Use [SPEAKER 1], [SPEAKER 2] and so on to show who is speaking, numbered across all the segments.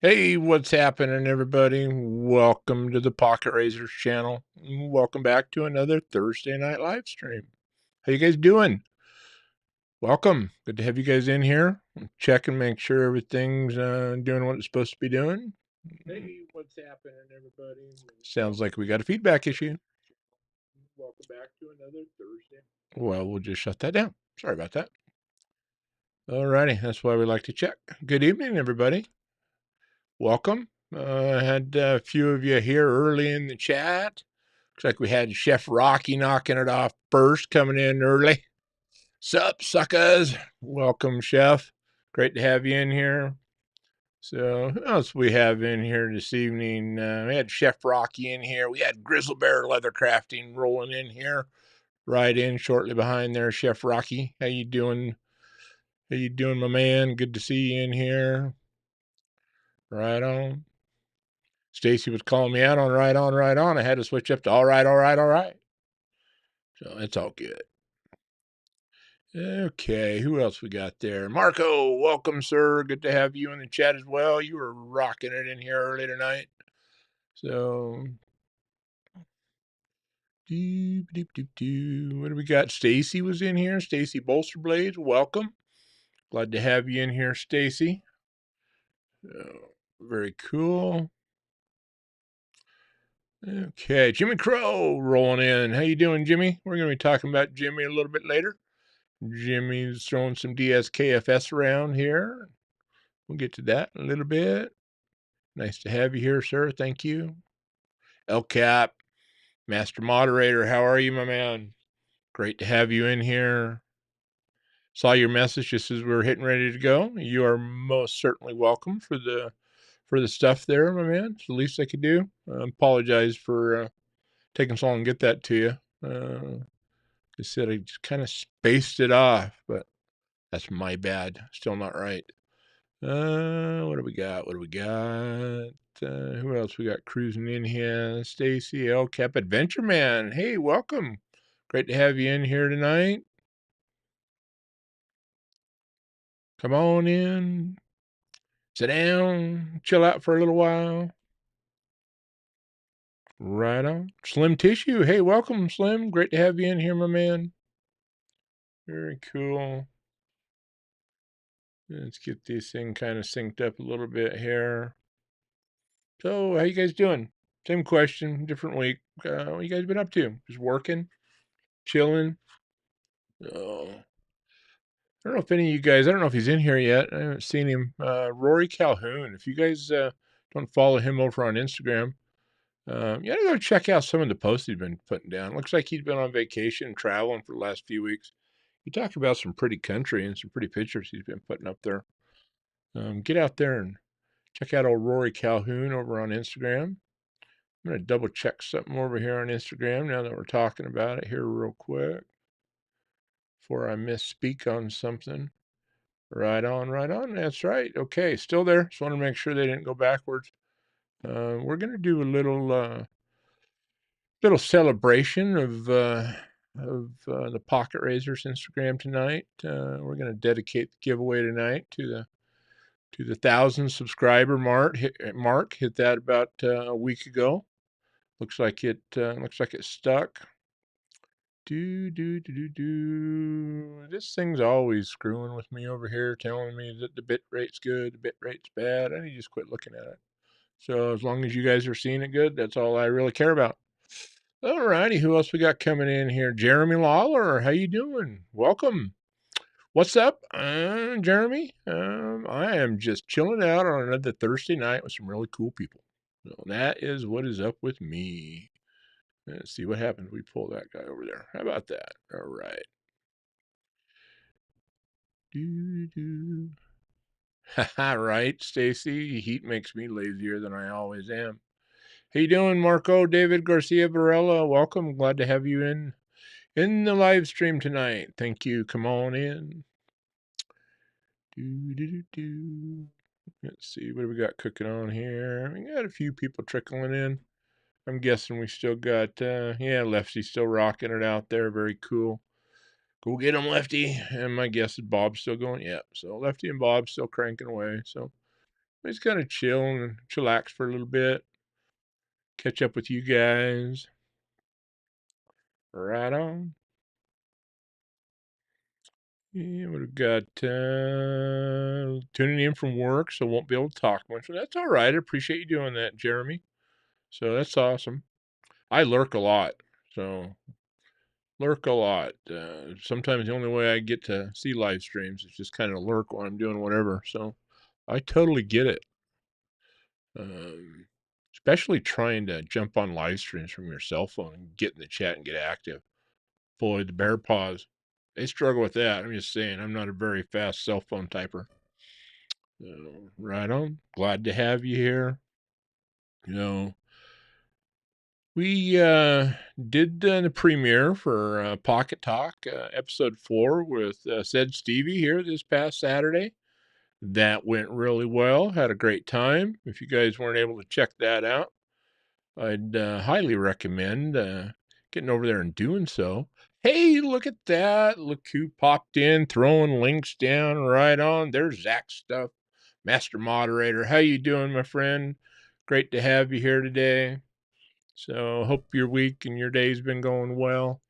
[SPEAKER 1] Hey, what's happening, everybody? Welcome to the Pocket Razors channel. Welcome back to another Thursday night live stream. How you guys doing? Welcome. Good to have you guys in here. Check and make sure everything's doing what it's supposed to be doing. Hey, what's happening, everybody? Sounds like we got a feedback issue. Welcome back to another Thursday. Well, we'll just shut that down. Sorry about that. Alrighty, that's why we like to check. Good evening, everybody. Welcome. I had a few of you here early in the chat. Looks like we had Chef Rocky knocking it off first, coming in early. Sup, suckers? Welcome, Chef. Great to have you in here. So, who else we have in here this evening? We had Chef Rocky in here. We had Grizzle Bear Leather Crafting rolling in here, right in shortly behind there. Chef Rocky, how you doing? How you doing, my man? Good to see you in here. Right on. Stacy was calling me out on right on, right on. I had to switch up to all right, all right, all right. So it's all good. Okay, who else we got there? Marco, welcome, sir. Good to have you in the chat as well. You were rocking it in here early tonight. So, what do we got? Stacy was in here. Stacy Bolsterblades, welcome. Glad to have you in here, Stacy. Very cool. Okay, Jimmy Crow rolling in. How you doing, Jimmy? We're going to be talking about Jimmy a little bit later. Jimmy's throwing some DSKFS around here. We'll get to that in a little bit. Nice to have you here, sir. Thank you. El Cap, Master Moderator, how are you, my man? Great to have you in here. Saw your message just as we were hitting ready to go. You are most certainly welcome for the stuff there, my man. It's the least I could do. I apologize for taking so long to get that to you. I said I just kind of spaced it off, but that's my bad. Still not right. What do we got? What do we got? Who else we got cruising in here? Stacy, El Cap, Adventure Man. Hey, welcome. Great to have you in here tonight. Come on in. Sit down. Chill out for a little while. Right on. Slim Tissue. Hey, welcome, Slim. Great to have you in here, my man. Very cool. Let's get this thing kind of synced up a little bit here. So, how you guys doing? Same question, different week. What you guys been up to? Just working? Chilling? Oh, I don't know if any of you guys, I don't know if he's in here yet. I haven't seen him. Rory Calhoun. If you guys don't follow him over on Instagram, you gotta go check out some of the posts he's been putting down. Looks like he's been on vacation, traveling for the last few weeks. He talked about some pretty country and some pretty pictures he's been putting up there. Get out there and check out old Rory Calhoun over on Instagram. I'm going to double check something over here on Instagram now that we're talking about it here real quick before I misspeak on something. Right on, right on. That's right. Okay, still there. Just want to make sure they didn't go backwards. We're going to do a little celebration of the Pocket Razors Instagram tonight. We're going to dedicate the giveaway tonight to the 1,000 subscriber mark. Hit that about a week ago. Looks like it stuck. This thing's always screwing with me over here, telling me that the bit rate's good, the bit rate's bad. I need to just quit looking at it. So as long as you guys are seeing it good, that's all I really care about. All righty, who else we got coming in here? Jeremy Lawler, how you doing? Welcome. What's up, Jeremy? I am just chilling out on another Thursday night with some really cool people. So that is what is up with me. Let's see what happens if we pull that guy over there. How about that? All right. Haha, right, Stacy. Heat makes me lazier than I always am. How you doing, Marco? David Garcia Varela? Welcome. Glad to have you in the live stream tonight. Thank you. Come on in. Let's see, what do we got cooking on here? We got a few people trickling in. I'm guessing we still got, yeah, Lefty's still rocking it out there. Very cool. Go get him, Lefty. And my guess is Bob's still going. Yeah, so Lefty and Bob still cranking away. So just kind of chill and chillax for a little bit. Catch up with you guys. Right on. Yeah, would have got tuning in from work, so won't be able to talk much. But that's all right. I appreciate you doing that, Jeremy. So that's awesome. I lurk a lot, so lurk a lot. Sometimes the only way I get to see live streams is just kind of lurk while I'm doing whatever. So I totally get it. Especially trying to jump on live streams from your cell phone and get in the chat and get active. Boy, the bear paws, they struggle with that. I'm just saying, I'm not a very fast cell phone typer. Right on. Glad to have you here. You know, we did the premiere for Pocket Talk, episode 4 with said Stevie here this past Saturday. That went really well. Had a great time. If you guys weren't able to check that out, I'd highly recommend getting over there and doing so. Hey, look at that. Look who popped in, throwing links down. Right on. There's Zach Stuff, Master Moderator. How you doing, my friend? Great to have you here today. So hope your week and your day's been going well.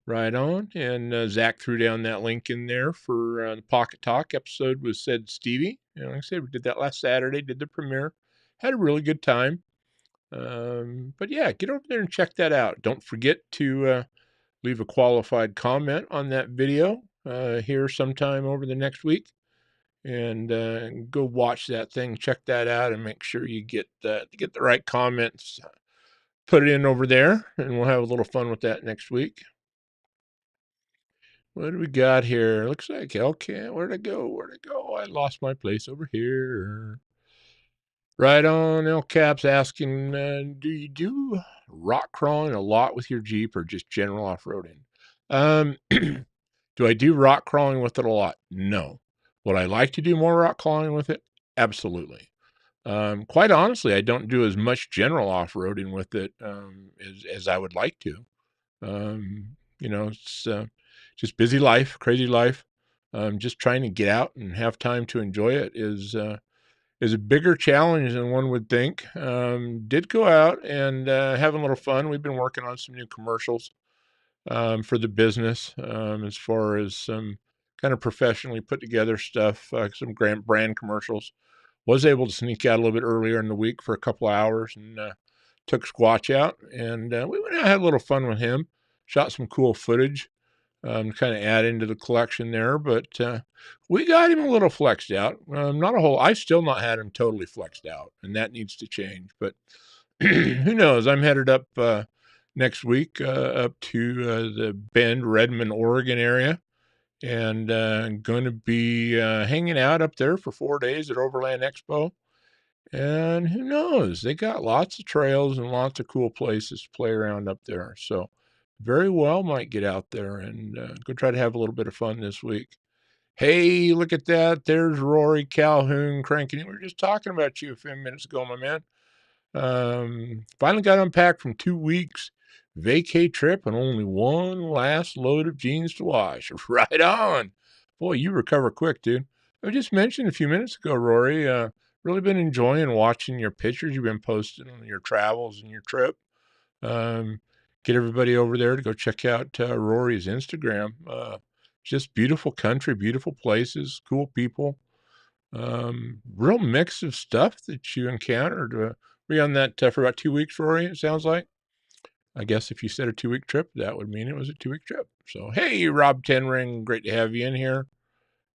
[SPEAKER 1] Right on. And Zach threw down that link in there for the Pocket Talk episode with said Stevie. Like I said, we did that last Saturday, did the premiere. Had a really good time. But yeah, get over there and check that out. Don't forget to leave a qualified comment on that video here sometime over the next week. And go watch that thing, check that out, and make sure you get the right comments. Put it in over there, and we'll have a little fun with that next week. What do we got here? Looks like Hellcat. Where'd I go? Where'd I go? I lost my place over here. Right on. El Cap's asking, do you do rock crawling a lot with your Jeep or just general off-roading? Do I do rock crawling with it a lot? No. Would I like to do more rock crawling with it? Absolutely. Quite honestly, I don't do as much general off-roading with it as I would like to. It's just busy life, crazy life. Just trying to get out and have time to enjoy it is a bigger challenge than one would think. Did go out and having a little fun. We've been working on some new commercials for the business as far as some kind of professionally put together stuff, some brand commercials. Was able to sneak out a little bit earlier in the week for a couple of hours and took Squatch out. And we went out and had a little fun with him. Shot some cool footage. Kind of add into the collection there, but we got him a little flexed out. Not a whole. I've still not had him totally flexed out, and that needs to change. But who knows? I'm headed up next week up to the Bend, Redmond, Oregon area, and going to be hanging out up there for 4 days at Overland Expo. And who knows? They got lots of trails and lots of cool places to play around up there. So very well might get out there and go try to have a little bit of fun this week. Hey, look at that. There's Rory Calhoun cranking it. We were just talking about you a few minutes ago, my man. Finally got unpacked from 2 weeks vacay trip and only one last load of jeans to wash. Right on. Boy, you recover quick, dude. I just mentioned a few minutes ago, Rory, really been enjoying watching your pictures you've been posting on your travels and your trip. Get everybody over there to go check out Rory's Instagram. Just beautiful country, beautiful places, cool people. Real mix of stuff that you encountered. Were you on that for about 2 weeks, Rory, it sounds like? I guess if you said a 2-week trip, that would mean it was a 2-week trip. So, hey, Rob Tenring, great to have you in here.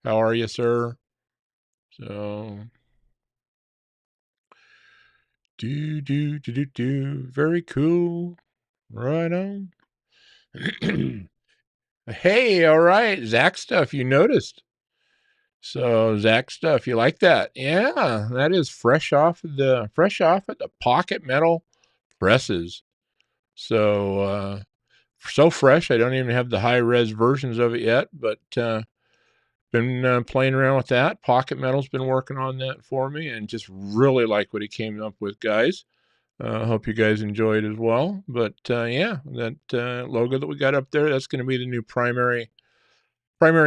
[SPEAKER 1] How are you, sir? So, very cool. Right on. Hey, all right, Zach Stuff, you noticed. So Zach Stuff, you like that? Yeah, that is fresh off at the Pocket Metal presses. So so fresh, I don't even have the high res versions of it yet, but been playing around with that. Pocket Metal's been working on that for me, and just really like what he came up with, guys. Hope you guys enjoyed as well. But yeah, that logo that we got up there, that's going to be the new primary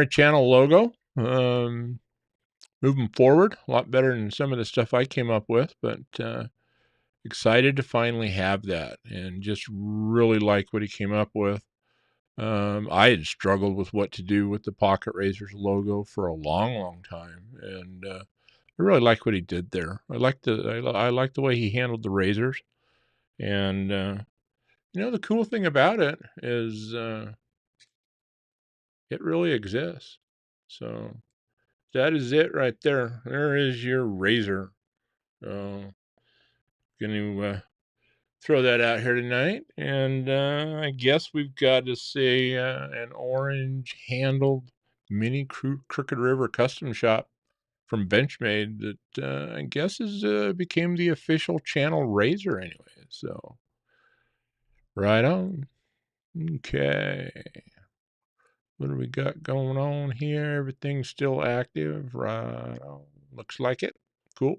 [SPEAKER 1] channel logo. moving forward. A lot better than some of the stuff I came up with, but excited to finally have that and just really like what he came up with. I had struggled with what to do with the Pocket Razors logo for a long, long time, and I really like what he did there. I like the way he handled the razors, and the cool thing about it is it really exists. So that is it right there. There is your razor. Going to throw that out here tonight, and I guess we've got to say an orange-handled mini Crooked River custom shop from Benchmade that I guess is became the official channel razor anyway. So right on. Okay. What do we got going on here? Everything's still active. Right on. Looks like it. Cool.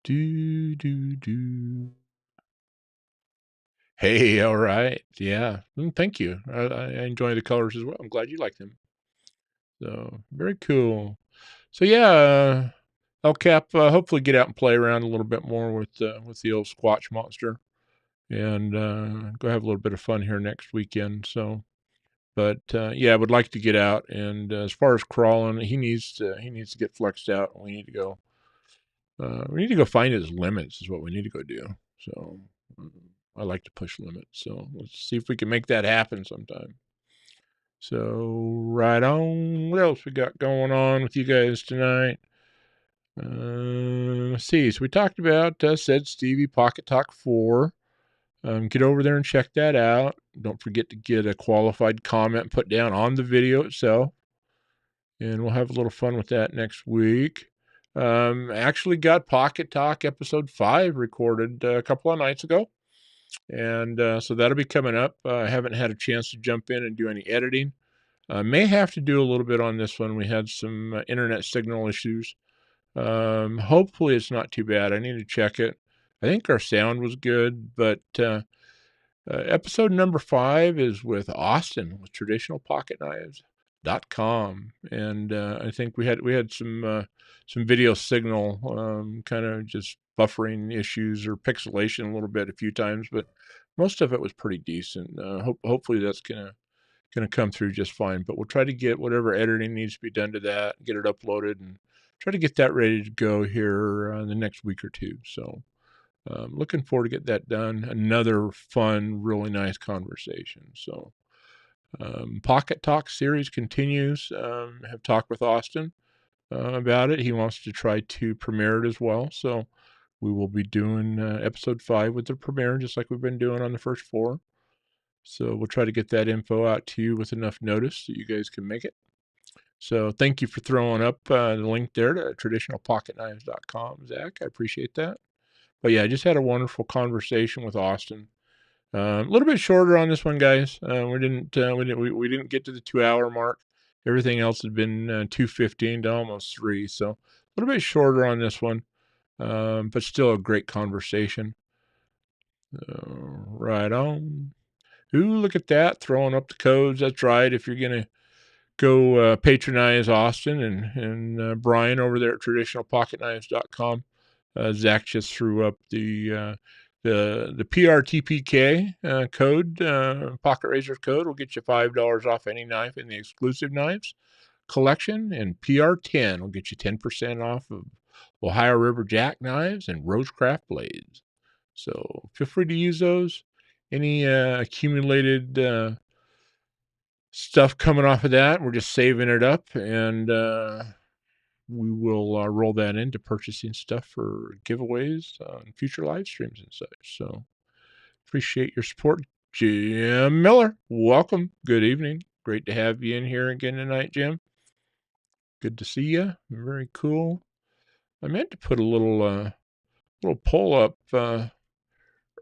[SPEAKER 1] Do. Hey, all right. Yeah. Thank you. I enjoy the colors as well. I'm glad you like them. So very cool. So yeah, El Cap, hopefully get out and play around a little bit more with the old Squatch monster, and go have a little bit of fun here next weekend. So, but yeah, I would like to get out. And as far as crawling, he needs to get flexed out. We need to go find his limits. Is what we need to go do. So I like to push limits. So let's see if we can make that happen sometime. So right on. What else we got going on with you guys tonight? Let's see. So we talked about said Stevie Pocket Talk 4. Get over there and check that out. Don't forget to get a qualified comment put down on the video itself. And we'll have a little fun with that next week. Actually got Pocket Talk episode 5 recorded a couple of nights ago. And so that'll be coming up. I haven't had a chance to jump in and do any editing. May have to do a little bit on this one. We had some internet signal issues. Hopefully it's not too bad. I need to check it. I think our sound was good, but episode number 5 is with Austin with traditionalpocketknives.com, and I think we had some video signal kind of just buffering issues or pixelation a little bit a few times, but most of it was pretty decent. Hopefully that's gonna come through just fine. But we'll try to get whatever editing needs to be done to that, get it uploaded, and try to get that ready to go here in the next week or two. So looking forward to get that done. Another fun, really nice conversation. So Pocket Talk series continues. Have talked with Austin about it. He wants to try to premiere it as well. So we will be doing episode 5 with the premiere, just like we've been doing on the first 4. So we'll try to get that info out to you with enough notice that you guys can make it. So thank you for throwing up the link there to traditionalpocketknives.com, Zach. I appreciate that. But yeah, I just had a wonderful conversation with Austin. A little bit shorter on this one, guys. We didn't get to the 2-hour mark. Everything else had been 2:15 to almost 3. So a little bit shorter on this one, but still a great conversation. Right on. Ooh, look at that, throwing up the codes. That's right. If you're going to go patronize Austin and Brian over there at traditionalpocketknives.com, Zach just threw up the PRTPK code, Pocket Razor code. Will get you $5 off any knife in the exclusive knives collection, and PR10 will get you 10% off of Ohio River Jack knives and Rosecraft blades. So feel free to use those. Any accumulated stuff coming off of that, we're just saving it up, and we will roll that into purchasing stuff for giveaways on future live streams and such. So appreciate your support. Jim Miller, welcome. Good evening. Great to have you in here again tonight, Jim. Good to see you. Very cool. I meant to put a little poll up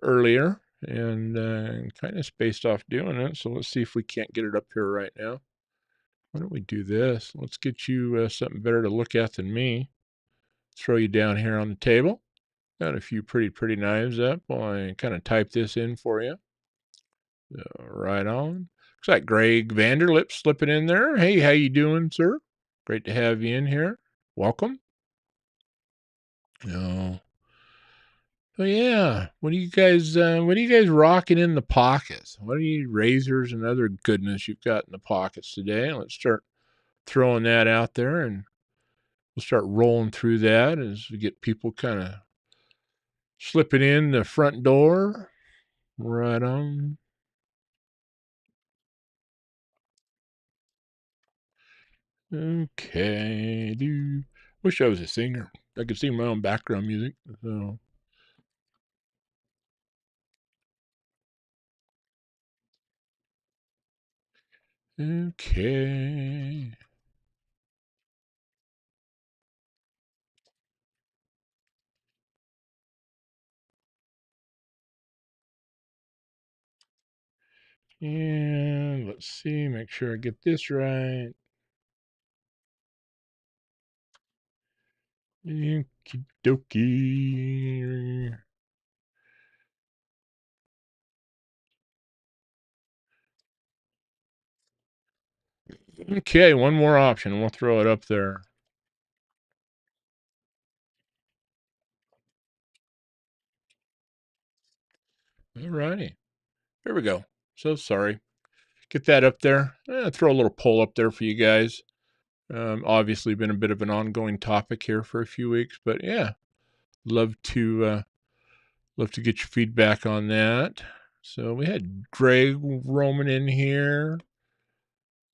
[SPEAKER 1] earlier, and kind of spaced off doing it. So let's see if we can't get it up here right now. Why don't we do this? Let's get you something better to look at than me. Throw you down here on the table. Got a few pretty knives up while I kind of type this in for you. Right on. Looks like Greg Vanderlip slipping in there. Hey, how you doing, sir? Great to have you in here. Welcome. Oh, so yeah. What are you guys rocking in the pockets? What are you razors and other goodness you've got in the pockets today? Let's start throwing that out there, and we'll start rolling through that as we get people kind of slipping in the front door. Right on. Okay. Wish I was a singer. I could sing my own background music. So okay. And let's see, make sure I get this right. Okie dokie. Okay, one more option. We'll throw it up there. Alrighty. There we go. So sorry. Get that up there. Throw a little poll up there for you guys. Obviously been a bit of an ongoing topic here for a few weeks, but yeah, love to get your feedback on that. So we had Greg roaming in here.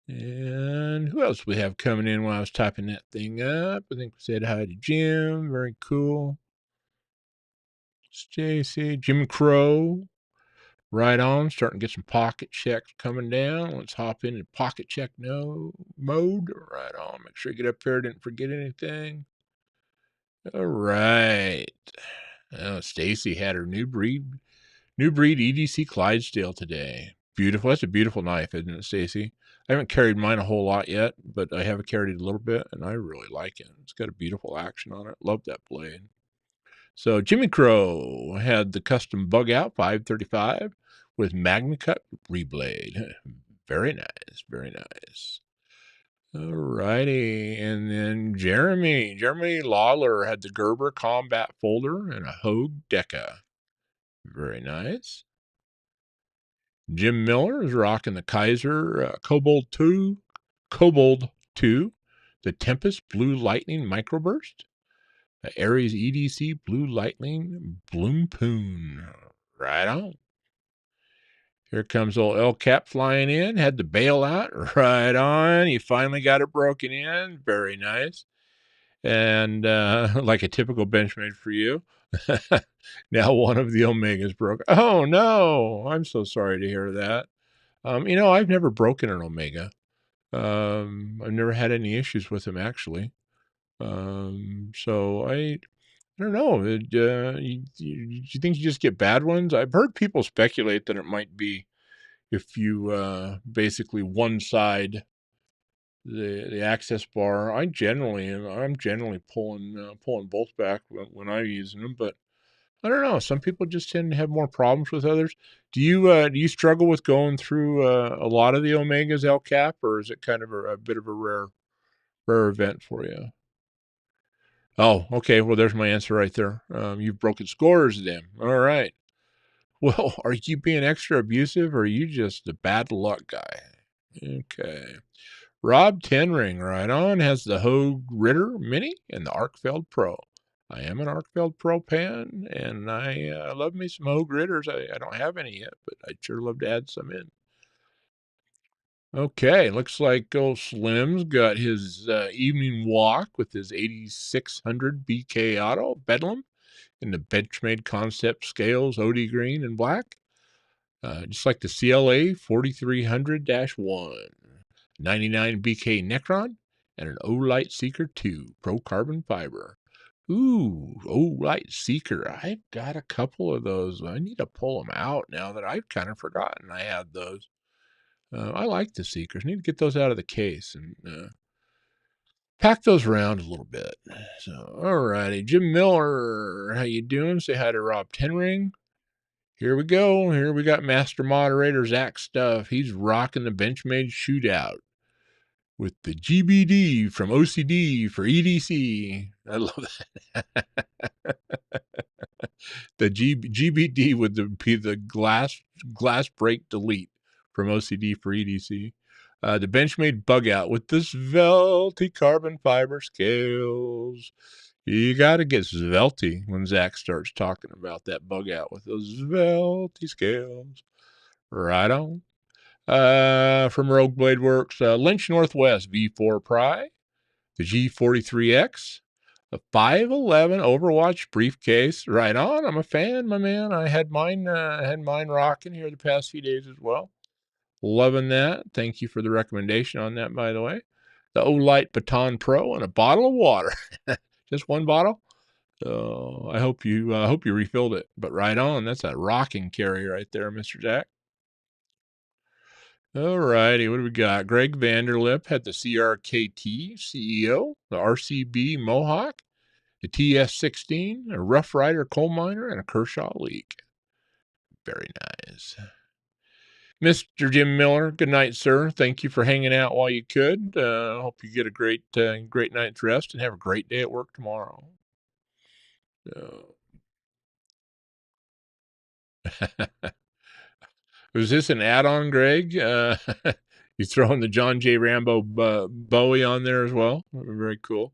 [SPEAKER 1] And who else we have coming in while I was typing that thing up? I think we said hi to Jim. Very cool. Stacy, Jim Crow. Right on. Starting to get some pocket checks coming down. Let's hop into pocket check mode. Right on. Make sure you get up there. Didn't forget anything. All right. Oh, Stacy had her new breed EDC Clydesdale today. Beautiful. That's a beautiful knife, isn't it, Stacy? I haven't carried mine a whole lot yet, but I have carried it a little bit, and I really like it. It's got a beautiful action on it. Love that blade. So Jimmy Crow had the custom bug out 535 with MagnaCut reblade. Very nice. Very nice. All righty. And then Jeremy Lawler had the Gerber Combat Folder and a Hogue Deca. Very nice. Jim Miller is rocking the Kaiser Kobold 2, the Tempest Blue Lightning Microburst, the Ares EDC Blue Lightning Bloom Poon. Right on. Here comes old El Cap flying in, had the bailout. Right on. He finally got it broken in. Very nice. And like a typical Benchmade for you. Now one of the Omegas broke. Oh, no. I'm so sorry to hear that. I've never broken an Omega. I've never had any issues with them, actually. So I don't know. You think you just get bad ones? I've heard people speculate that it might be if you basically one side the access bar. I'm generally pulling both back when I'm using them, but I don't know. Some people just tend to have more problems with others. Do you struggle with going through a lot of the Omegas El Cap, or is it kind of a bit of a rare event for you? Oh, okay. Well, there's my answer right there. You've broken scores, then. All right. Well, are you being extra abusive, or are you just a bad luck guy? Okay. Rob Tenring, right on, has the Hogue Ritter Mini and the Arkfeld Pro. I am an Arkfeld Pro fan, and I love me some Hogue Ritters. I don't have any yet, but I'd sure love to add some in. Okay, looks like old Slim's got his evening walk with his 8600 BK Auto Bedlam in the Benchmade Concept Scales, OD Green and Black. Just like the CLA 4300-1. 99 BK Necron, and an O-Light Seeker 2 Pro Carbon Fiber. Ooh, O-Light Seeker. I've got a couple of those. I need to pull them out now that I've kind of forgotten I had those. I like the Seekers. Need to get those out of the case and pack those around a little bit. So, alrighty. Jim Miller, how you doing? Say hi to Rob Tenring. Here we go. Here we got Master Moderator Zach Stuff. He's rocking the Benchmade Shootout with the GBD from OCD for EDC. I love that. The GBD would be the glass break delete from OCD for EDC. The Benchmade bug out with the svelty carbon fiber scales. You got to get svelty when Zach starts talking about that bug out with those svelty scales. Right on. From Rogue Blade Works, Lynch Northwest V4 Pry, the G43X, the 511 Overwatch briefcase. Right on. I'm a fan, my man. I had mine rocking here the past few days as well. Loving that. Thank you for the recommendation on that, by the way. The Olight Baton Pro and a bottle of water. Just one bottle. So I hope you refilled it. But right on. That's a rocking carry right there, Mr. Jack. All righty, what do we got? Greg Vanderlip had the CRKT CEO, the RCB Mohawk, the TS16, a Rough Rider Coal Miner, and a Kershaw Leak. Very nice. Mr. Jim Miller, good night, sir. Thank you for hanging out while you could. Hope you get a great night's rest and have a great day at work tomorrow. Was this an add-on, Greg? You throwing the John J. Rambo Bowie on there as well? Very cool.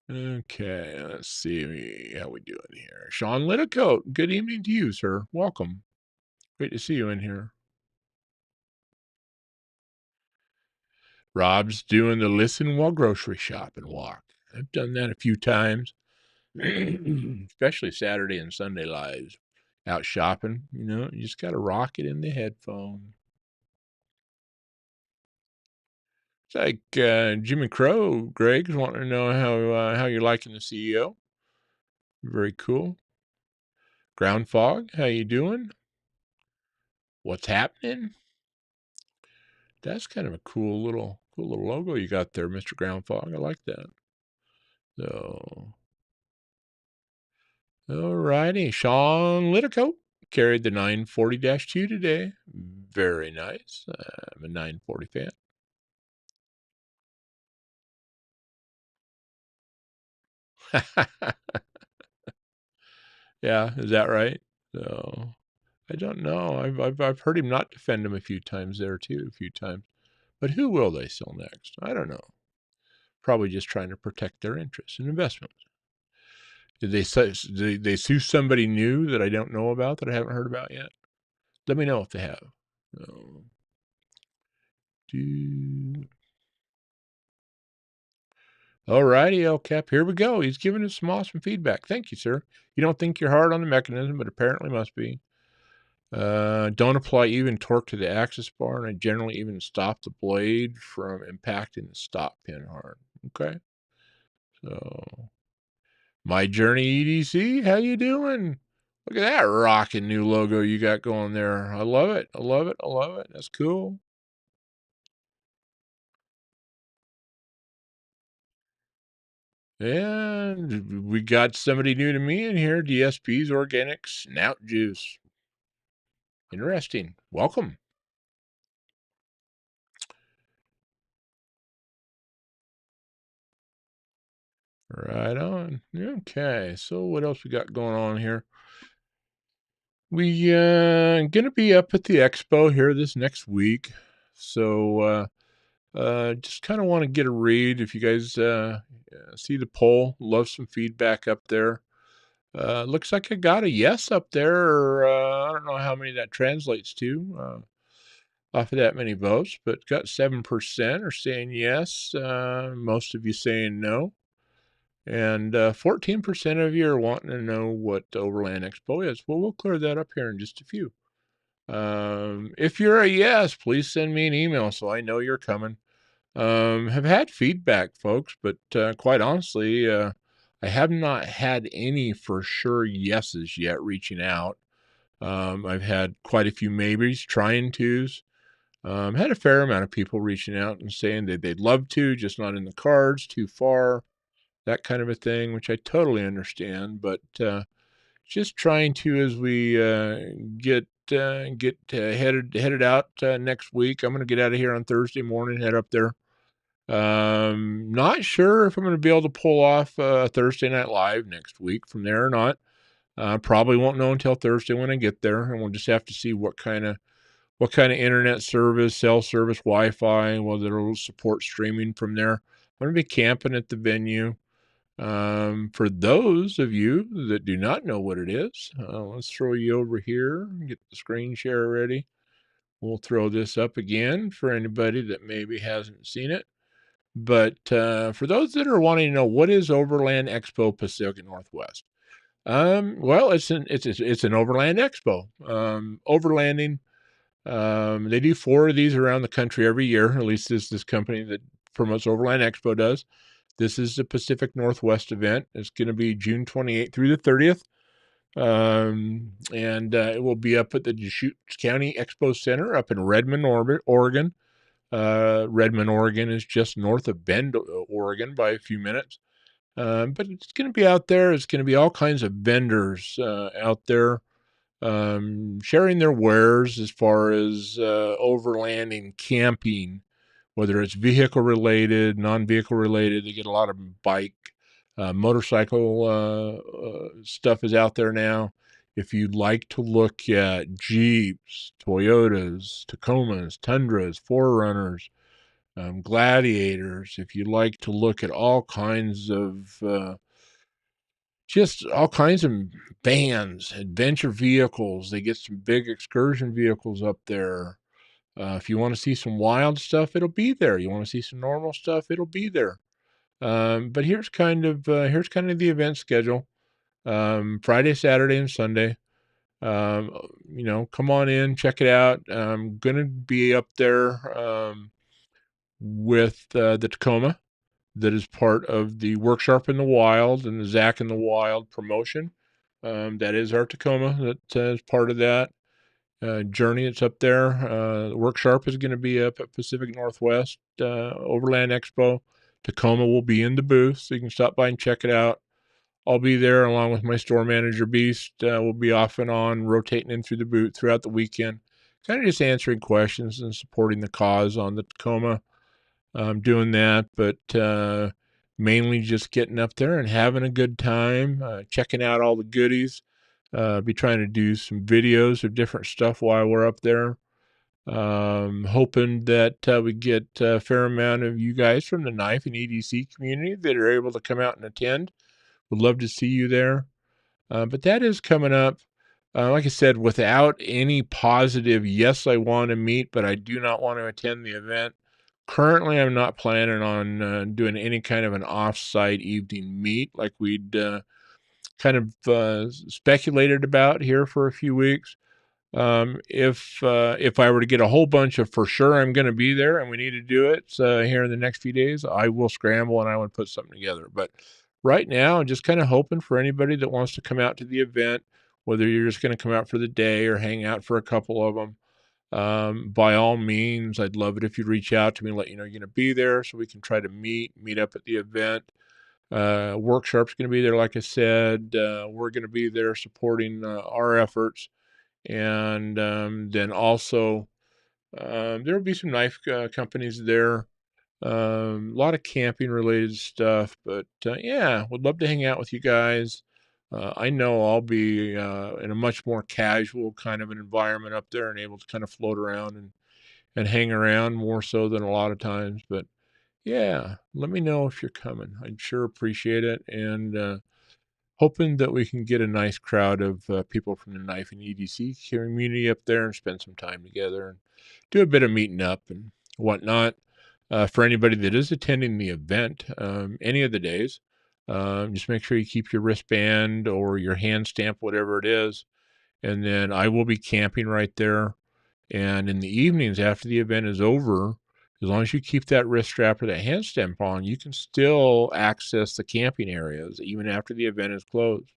[SPEAKER 1] Okay, let's see how we doing here. Sean Litticoat, good evening to you, sir. Welcome. Great to see you in here. Rob's doing the listen while grocery shopping walk. I've done that a few times, especially Saturday and Sunday lives. Out shopping, you just got to rock it in the headphone. It's like Jimmy Crow, Greg's wanting to know how you're liking the CEO. Very cool. Ground Fog, how you doing? What's happening? That's kind of a cool little logo you got there, Mr. Ground Fog. I like that. So, all righty. Sean Litticoat carried the 940-2 today. Very nice. I'm a 940 fan. Yeah, is that right? So, I don't know. I've heard him not defend him a few times there too, But who will they sell next? I don't know. Probably just trying to protect their interests and investments. Did they sue somebody new that I don't know about, that I haven't heard about yet? Let me know if they have. All righty, El Cap. Here we go. He's giving us some awesome feedback. Thank you, sir. You don't think you're hard on the mechanism, but apparently must be. Don't apply even torque to the axis bar, and I generally even stop the blade from impacting the stop pin hard. Okay. So, My Journey EDC, how you doing? Look at that rocking new logo you got going there. I love it. I love it. I love it. That's cool. And we got somebody new to me in here. DSP's Organic Snout Juice. Interesting. Welcome. Right on. Okay. So what else we got going on here? We gonna be up at the expo here this next week. So just kind of want to get a read. If you guys see the poll, love some feedback up there. Looks like I got a yes up there. Or, I don't know how many that translates to off of that many votes, but got 7% are saying yes. Most of you saying no. And 14% of you are wanting to know what Overland Expo is. Well, we'll clear that up here in just a few. If you're a yes, please send me an email so I know you're coming. Have had feedback, folks, but quite honestly, I have not had any for sure yeses yet reaching out. I've had quite a few maybes, trying tos. Had a fair amount of people reaching out and saying that they'd love to, just not in the cards, too far, that kind of a thing, which I totally understand. But just trying to, as we get headed out next week. I'm going to get out of here on Thursday morning, head up there. Not sure if I'm going to be able to pull off Thursday Night Live next week from there or not. Probably won't know until Thursday when I get there, and we'll just have to see what kind of internet service, cell service, Wi-Fi, whether it'll support streaming from there. I'm going to be camping at the venue. For those of you that do not know what it is, let's throw you over here, get the screen share ready. We'll throw this up again for anybody that maybe hasn't seen it. But for those that are wanting to know, what is Overland Expo Pacific Northwest? Well, it's an Overland Expo. Overlanding. They do 4 of these around the country every year. At least this company that promotes Overland Expo does. This is the Pacific Northwest event. It's going to be June 28th through the 30th. And it will be up at the Deschutes County Expo Center up in Redmond, Oregon. Redmond, Oregon is just north of Bend, Oregon by a few minutes. But it's going to be out there. It's going to be all kinds of vendors out there sharing their wares as far as overlanding, camping, whether it's vehicle related, non-vehicle related. They get a lot of bike, motorcycle stuff is out there now. If you'd like to look at Jeeps, Toyotas, Tacomas, Tundras, 4Runners, Gladiators, if you'd like to look at all kinds of vans, adventure vehicles, they get some big excursion vehicles up there. If you want to see some wild stuff, it'll be there. You want to see some normal stuff, it'll be there. But here's kind of the event schedule. Friday, Saturday, and Sunday. Come on in, check it out. I'm gonna be up there with the Tacoma, that is part of the Workshop in the Wild and the Zach in the Wild promotion. That is our Tacoma that is part of that journey. It's up there. The Workshop is going to be up at Pacific Northwest Overland Expo. Tacoma will be in the booth, so you can stop by and check it out. I'll be there along with my store manager, Beast. We'll be off and on, rotating in through the booth throughout the weekend, kind of just answering questions and supporting the cause on the Tacoma. Doing that, but mainly just getting up there and having a good time, checking out all the goodies. Be trying to do some videos of different stuff while we're up there. Hoping that we get a fair amount of you guys from the knife and EDC community that are able to come out and attend. Would love to see you there. But that is coming up. Like I said, without any positive, yes, I want to meet, but I do not want to attend the event. Currently, I'm not planning on doing any kind of an off-site evening meet like we'd kind of speculated about here for a few weeks. If I were to get a whole bunch of for sure I'm going to be there and we need to do it here in the next few days, I will scramble and I would put something together. But right now, I'm just kind of hoping for anybody that wants to come out to the event, whether you're just going to come out for the day or hang out for a couple of them. By all means, I'd love it if you'd reach out to me and let you know you're going to be there so we can try to meet up at the event. Workshop's going to be there, like I said. We're going to be there supporting our efforts. And then also, there will be some knife companies there. A lot of camping related stuff. But yeah, would love to hang out with you guys. I know I'll be in a much more casual kind of an environment up there and able to kind of float around and hang around more so than a lot of times. But yeah, let me know if you're coming. I'd sure appreciate it. And hoping that we can get a nice crowd of people from the knife and EDC community up there and spend some time together and do a bit of meeting up and whatnot. For anybody that is attending the event, any of the days, just make sure you keep your wristband or your hand stamp, whatever it is. And then I will be camping right there. And in the evenings after the event is over, as long as you keep that wrist strap or that hand stamp on, you can still access the camping areas even after the event is closed.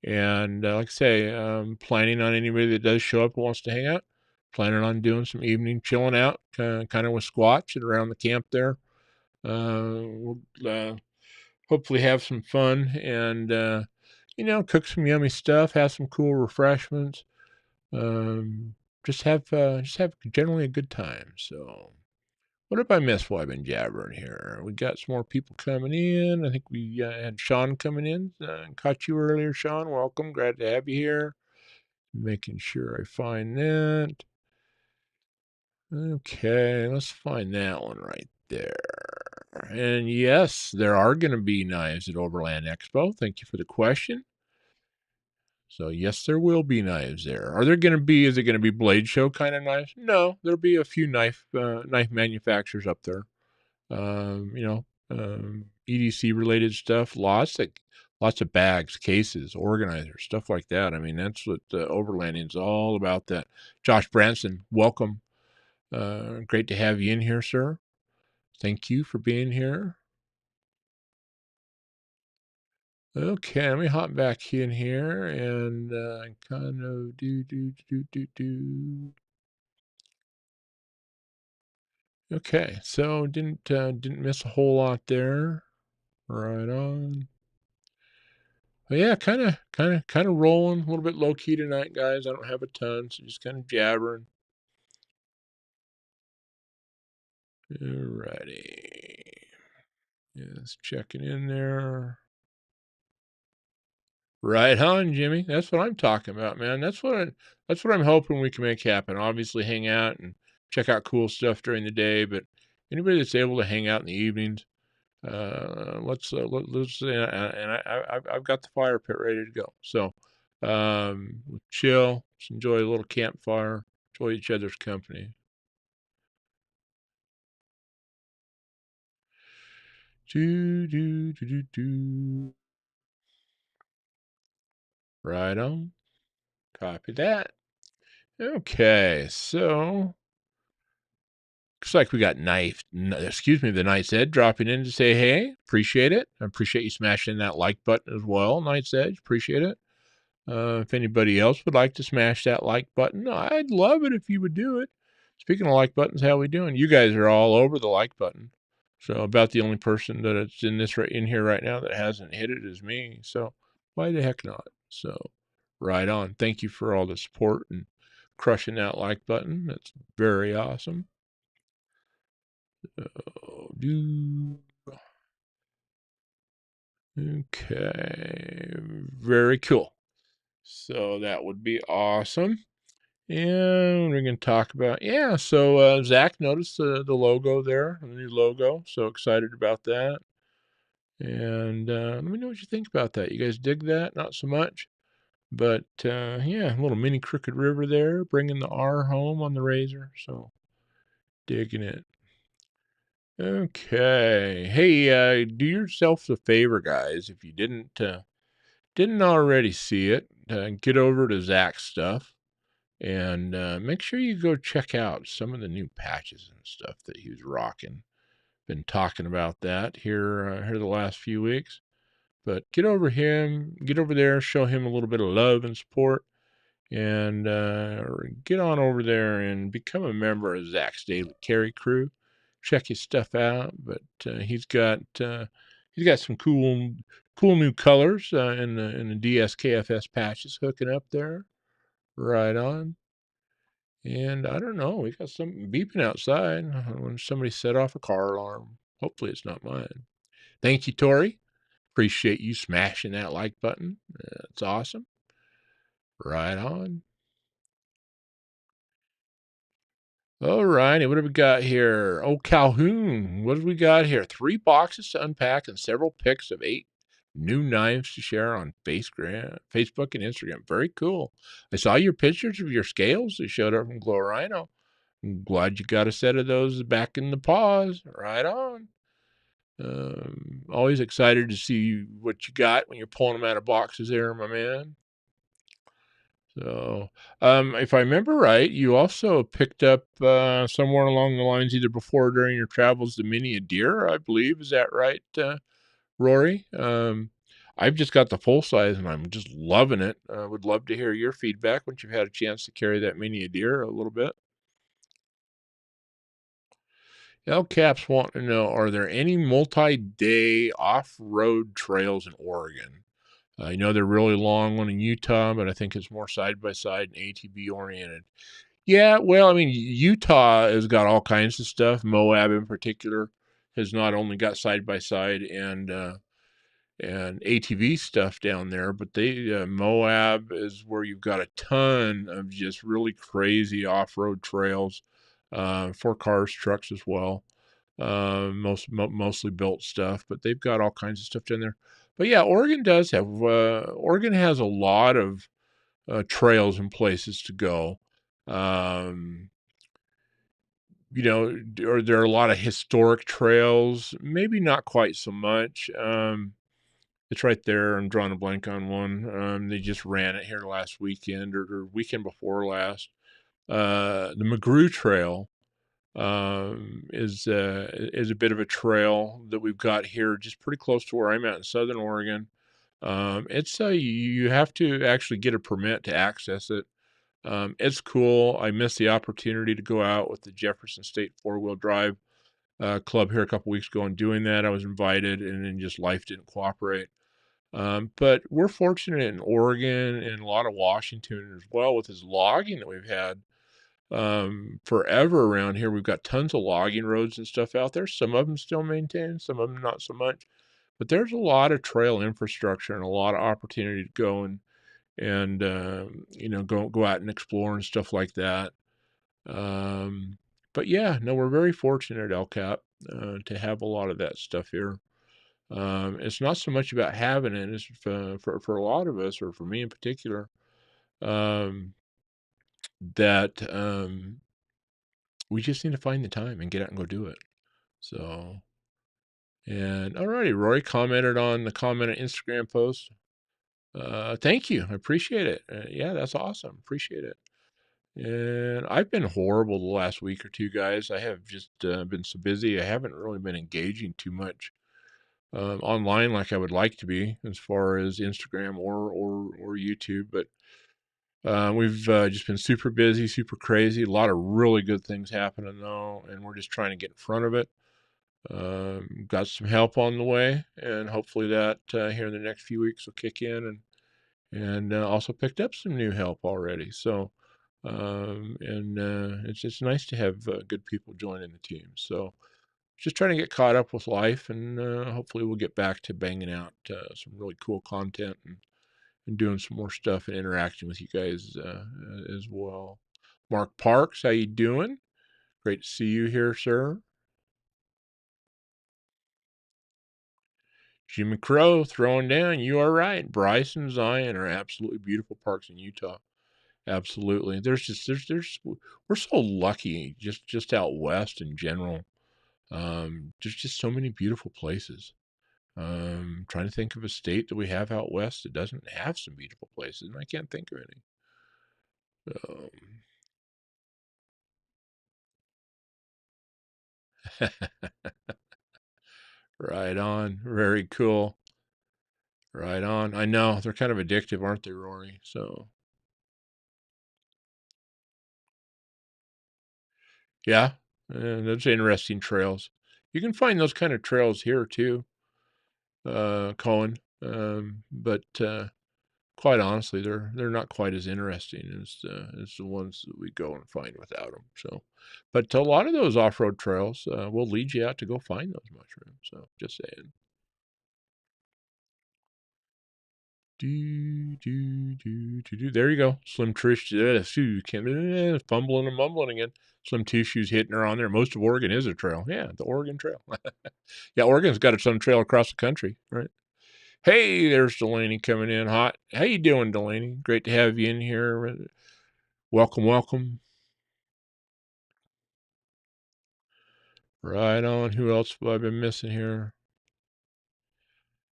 [SPEAKER 1] And like I say, planning on anybody that does show up and wants to hang out, planning on doing some evening chilling out, kind of with squats and around the camp there. We'll hopefully have some fun and cook some yummy stuff, have some cool refreshments, um, just have generally a good time. So, what have I missed while I've been jabbering here? We got some more people coming in. I think we had Sean coming in. Caught you earlier, Sean. Welcome. Glad to have you here. Making sure I find that. Okay, let's find that one right there. And yes, there are going to be knives at Overland Expo. Thank you for the question. So yes, there will be knives there. Are there going to be? Is it going to be blade show kind of knives? No, there'll be a few knife manufacturers up there. Um, you know, EDC related stuff. Lots of bags, cases, organizers, stuff like that. I mean, that's what Overlanding's all about. That Josh Branson, welcome. Great to have you in here, sir. Thank you for being here. Okay, let me hop back in here and kind of do. Okay, so didn't miss a whole lot there. Right on. But yeah, kind of rolling a little bit low key tonight, guys. I don't have a ton, so just kind of jabbering. Alrighty. Yes, checking in there. Right on, Jimmy. That's what I'm talking about, man. That's what I'm hoping we can make happen. Obviously, hang out and check out cool stuff during the day, but anybody that's able to hang out in the evenings, let's and I've got the fire pit ready to go. So, chill, just enjoy a little campfire, enjoy each other's company. Do. Right on. Copy that. Okay, so looks like we got the Knight's Edge dropping in to say hey. Appreciate it. I appreciate you smashing that like button as well, Knight's Edge. Appreciate it. If anybody else would like to smash that like button, I'd love it if you would do it. Speaking of like buttons, how we doing? You guys are all over the like button. So about the only person that it's in here right now that hasn't hit it is me. So why the heck not? So right on. Thank you for all the support and crushing that like button. That's very awesome. Do okay. Very cool. So that would be awesome. And we're going to talk about, yeah. So Zach noticed the logo there, the new logo. So excited about that. And let me know what you think about that. You guys dig that? Not so much. But yeah, a little mini Crooked River there, bringing the R home on the Razor. So digging it. Okay. Hey, do yourself a favor, guys. If you didn't already see it, get over to Zach's stuff and make sure you go check out some of the new patches and stuff that he was rocking. Been talking about that here the last few weeks. But get over there, show him a little bit of love and support, and get on over there and become a member of Zach's Daily Carry Crew. Check his stuff out. But he's got some cool new colors in the DSKFS patches hooking up there. Right on. And I don't know, we got something beeping outside when somebody set off a car alarm. Hopefully it's not mine. Thank you, Tori. Appreciate you smashing that like button. It's awesome. Right on. All righty, what have we got here? Oh, Calhoun, what have we got here? 3 boxes to unpack and several pics of 8 new knives to share on Facebook and Instagram. Very cool. I saw your pictures of your scales that showed up from Glow Rhino. I'm glad you got a set of those back in the paws. Right on. Always excited to see what you got when you're pulling them out of boxes there, my man. So, if I remember right, you also picked up somewhere along the lines, either before or during your travels, the Mini Deer, I believe. Is that right, Rory? I've just got the full size and I'm just loving it. I would love to hear your feedback once you've had a chance to carry that Mini Deer a little bit. El Caps want to know, are there any multi-day off-road trails in Oregon? I know they're really long one in Utah, but I think it's more side-by-side and ATV oriented. Yeah, well, I mean, Utah has got all kinds of stuff. Moab in particular has not only got side-by-side and ATV stuff down there, but Moab is where you've got a ton of just really crazy off-road trails for cars, trucks as well. Mostly built stuff, but they've got all kinds of stuff down there. But yeah, Oregon has a lot of trails and places to go. Um, there are a lot of historic trails, maybe not quite so much. It's right there. I'm drawing a blank on one. They just ran it here last weekend or weekend before last. The McGrew Trail is a bit of a trail that we've got here, just pretty close to where I'm at in Southern Oregon. You have to actually get a permit to access it. It's cool. I missed the opportunity to go out with the Jefferson State four-wheel drive club here a couple weeks ago and doing that. I was invited, and then just life didn't cooperate. But we're fortunate in Oregon and a lot of Washington as well with this logging that we've had forever around here. We've got tons of logging roads and stuff out there. Some of them still maintained, some of them not so much. But there's a lot of trail infrastructure and a lot of opportunity to go and go out and explore and stuff like that. But yeah, no, we're very fortunate at El Cap to have a lot of that stuff here. It's not so much about having it; it's for a lot of us, or for me in particular, um, that we just need to find the time and get out and go do it. So, and alrighty, Roy commented on the comment on Instagram post. Thank you, I appreciate it. Yeah, that's awesome. Appreciate it. And I've been horrible the last week or two, guys. I have just been so busy. I haven't really been engaging too much online like I would like to be, as far as Instagram or YouTube. But we've just been super busy, super crazy. A lot of really good things happening though, and we're just trying to get in front of it. Got some help on the way, and hopefully that here in the next few weeks will kick in, and also picked up some new help already. So, and it's just nice to have good people joining the team. So, just trying to get caught up with life, and hopefully we'll get back to banging out some really cool content and doing some more stuff and interacting with you guys as well. Mark Parks, how you doing? Great to see you here, sir. Jimmy Crow throwing down. You are right. Bryce and Zion are absolutely beautiful parks in Utah. Absolutely. We're so lucky just out west in general. There's just so many beautiful places. Trying to think of a state that we have out west that doesn't have some beautiful places, and I can't think of any. Right on. Very cool. Right on. I know they're kind of addictive, aren't they, Rory? So yeah, those interesting trails. You can find those kind of trails here too, Cohen. But quite honestly, they're not quite as interesting as the ones that we go and find without them. So, but a lot of those off-road trails will lead you out to go find those mushrooms. So, just saying. There you go. Slim Trish. Fumbling and mumbling again. Slim Tissue's hitting her on there. Most of Oregon is a trail. Yeah, the Oregon Trail. Yeah, Oregon's got its own trail across the country, right? Hey, there's Delaney coming in hot. How you doing, Delaney? Great to have you in here. Welcome, welcome. Right on. Who else have I been missing here?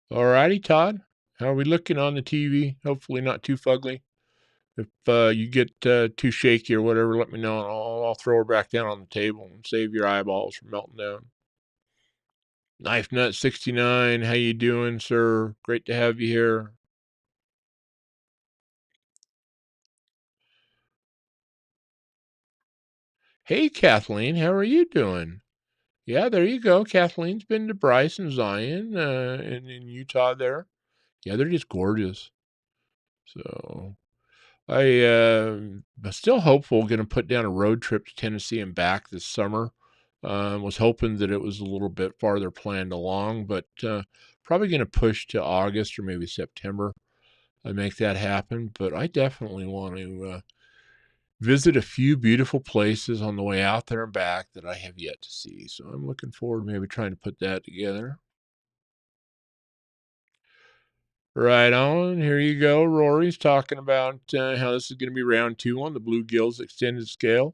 [SPEAKER 1] All righty, Todd. How are we looking on the TV? Hopefully not too fugly. If you get too shaky or whatever, let me know, and I'll throw her back down on the table and save your eyeballs from melting down. Knife Nut 69, how you doing, sir? Great to have you here. Hey, Kathleen, how are you doing? Yeah, there you go. Kathleen's been to Bryce and Zion in Utah there. Yeah, they're just gorgeous. So I'm still hopeful. Going to put down a road trip to Tennessee and back this summer. Was hoping that it was a little bit farther planned along, but probably going to push to August or maybe September and make that happen. But I definitely want to visit a few beautiful places on the way out there and back that I have yet to see. So I'm looking forward to maybe trying to put that together. Right on. Here you go. Rory's talking about how this is going to be round two on the Bluegills extended scale.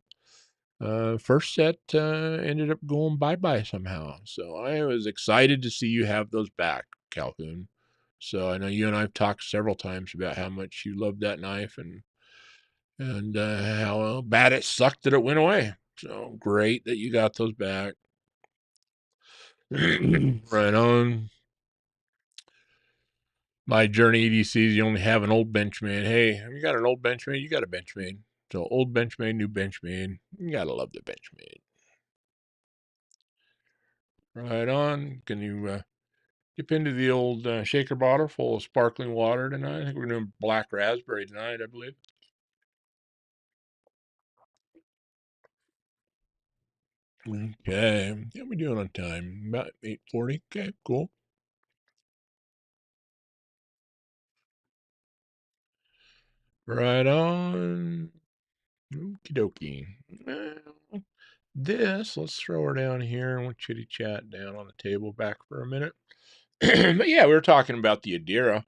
[SPEAKER 1] First set ended up going bye-bye somehow. So I was excited to see you have those back, Calhoun. So I know you and I have talked several times about how much you loved that knife and how bad it sucked that it went away. So great that you got those back. Right on. My journey EDCs, you only have an old Benchmade. Hey, have you got an old Benchmade? You got a Benchmade. So old Benchmade, new Benchmade. You gotta love the Benchmade. Right on. Can you dip into the old shaker bottle full of sparkling water tonight? I think we're doing black raspberry tonight, I believe. Okay. Yeah, we're doing on time. About 8:40. Okay, cool. Right on. Okie dokie. Well, let's throw her down here and we'll chitty chat down on the table back for a minute. But yeah, we were talking about the Adira.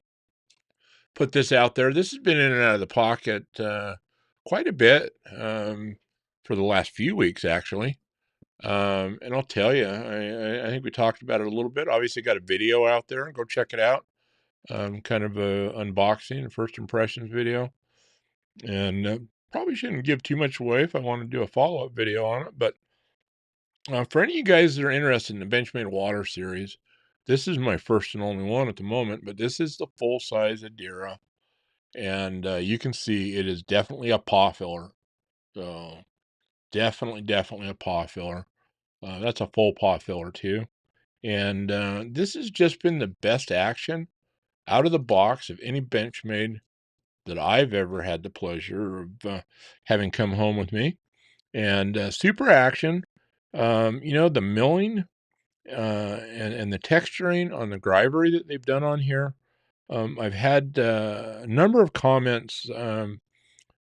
[SPEAKER 1] Put this out there. This has been in and out of the pocket quite a bit for the last few weeks, actually. And I'll tell you, I think we talked about it a little bit. Obviously, got a video out there. Go check it out. Kind of a unboxing, first impressions video. And probably shouldn't give too much away if I want to do a follow-up video on it. But for any of you guys that are interested in the Benchmade Water series, this is my first and only one at the moment. But this is the full-size Adira. And you can see it is definitely a paw filler. So definitely a paw filler. That's a full paw filler too. And this has just been the best action out of the box of any Benchmade that I've ever had the pleasure of having come home with me. And super action. The milling and the texturing on the Grivery that they've done on here. I've had a number of comments on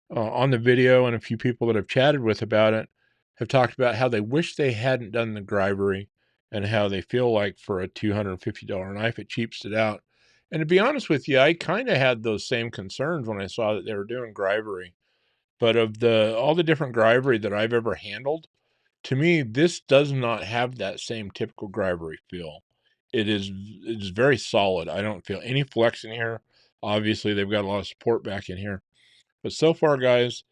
[SPEAKER 1] the video, and a few people that I've chatted with about it have talked about how they wish they hadn't done the Grivery and how they feel like for a $250 knife, it cheaps it out. And to be honest with you, I kind of had those same concerns when I saw that they were doing Grivery. But of all the different Grivery that I've ever handled, to me, this does not have that same typical Grivery feel. It is very solid. I don't feel any flex in here. Obviously, they've got a lot of support back in here. But so far, guys,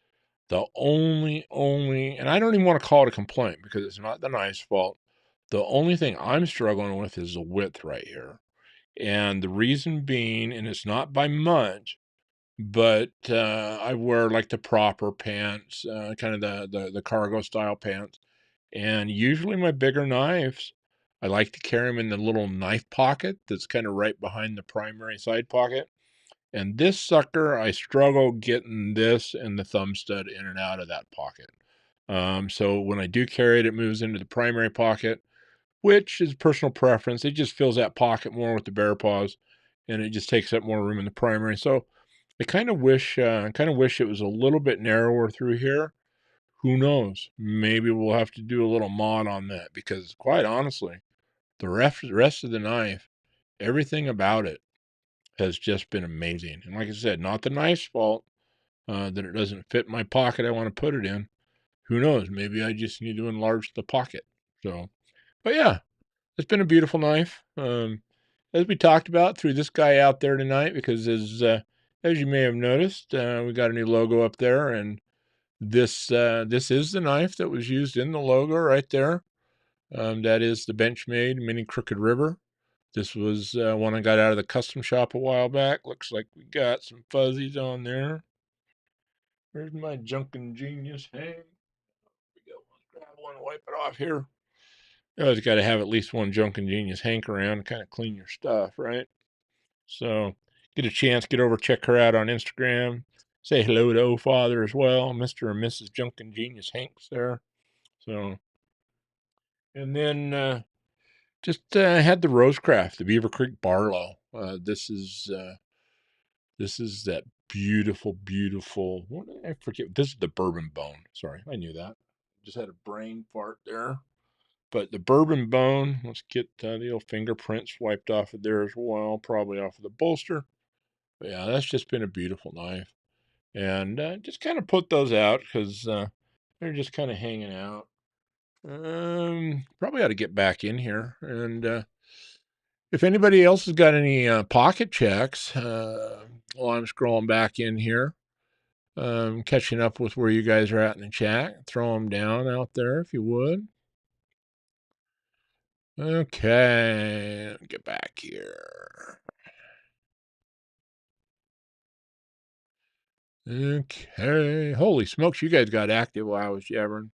[SPEAKER 1] the only, and I don't even want to call it a complaint because it's not the knife's fault. The only thing I'm struggling with is the width right here. And the reason being, and it's not by much, but I wear like the proper pants, kind of the cargo style pants. And usually my bigger knives, I like to carry them in the little knife pocket that's kind of right behind the primary side pocket. And this sucker, I struggle getting this and the thumb stud in and out of that pocket. So when I do carry it, it moves into the primary pocket, which is personal preference. It just fills that pocket more with the bear paws, and it just takes up more room in the primary. So I kind of wish it was a little bit narrower through here. Who knows? Maybe we'll have to do a little mod on that because, quite honestly, rest of the knife, everything about it has just been amazing. And like I said, not the knife's fault that it doesn't fit my pocket I want to put it in. Who knows? Maybe I just need to enlarge the pocket. So, but yeah, it's been a beautiful knife. As we talked about, threw this guy out there tonight because as you may have noticed, we got a new logo up there, and this is the knife that was used in the logo right there. That is the Benchmade Mini Crooked River. This was one I got out of the custom shop a while back. Looks like we got some fuzzies on there. Where's my Junkin' Genius hang? We go. Let's grab one and wipe it off here. You always got to have at least one Junkin' Genius hank around to kind of clean your stuff, right? So, get a chance, get over, check her out on Instagram. Say hello to O Father as well, Mr. and Mrs. Junkin Genius Hanks there. So, and then just had the Rosecraft, the Beaver Creek Barlow. This is that beautiful, beautiful. I forget. This is the bourbon bone. Sorry, I knew that. Just had a brain fart there. But the bourbon bone. Let's get the old fingerprints wiped off of there as well. Probably off of the bolster. But yeah, that's just been a beautiful knife. And just kind of put those out because they're just kind of hanging out. Probably ought to get back in here. And if anybody else has got any pocket checks, while I'm scrolling back in here, catching up with where you guys are at in the chat, throw them down out there if you would. Okay, get back here. Okay, holy smokes, you guys got active while I was jabbering.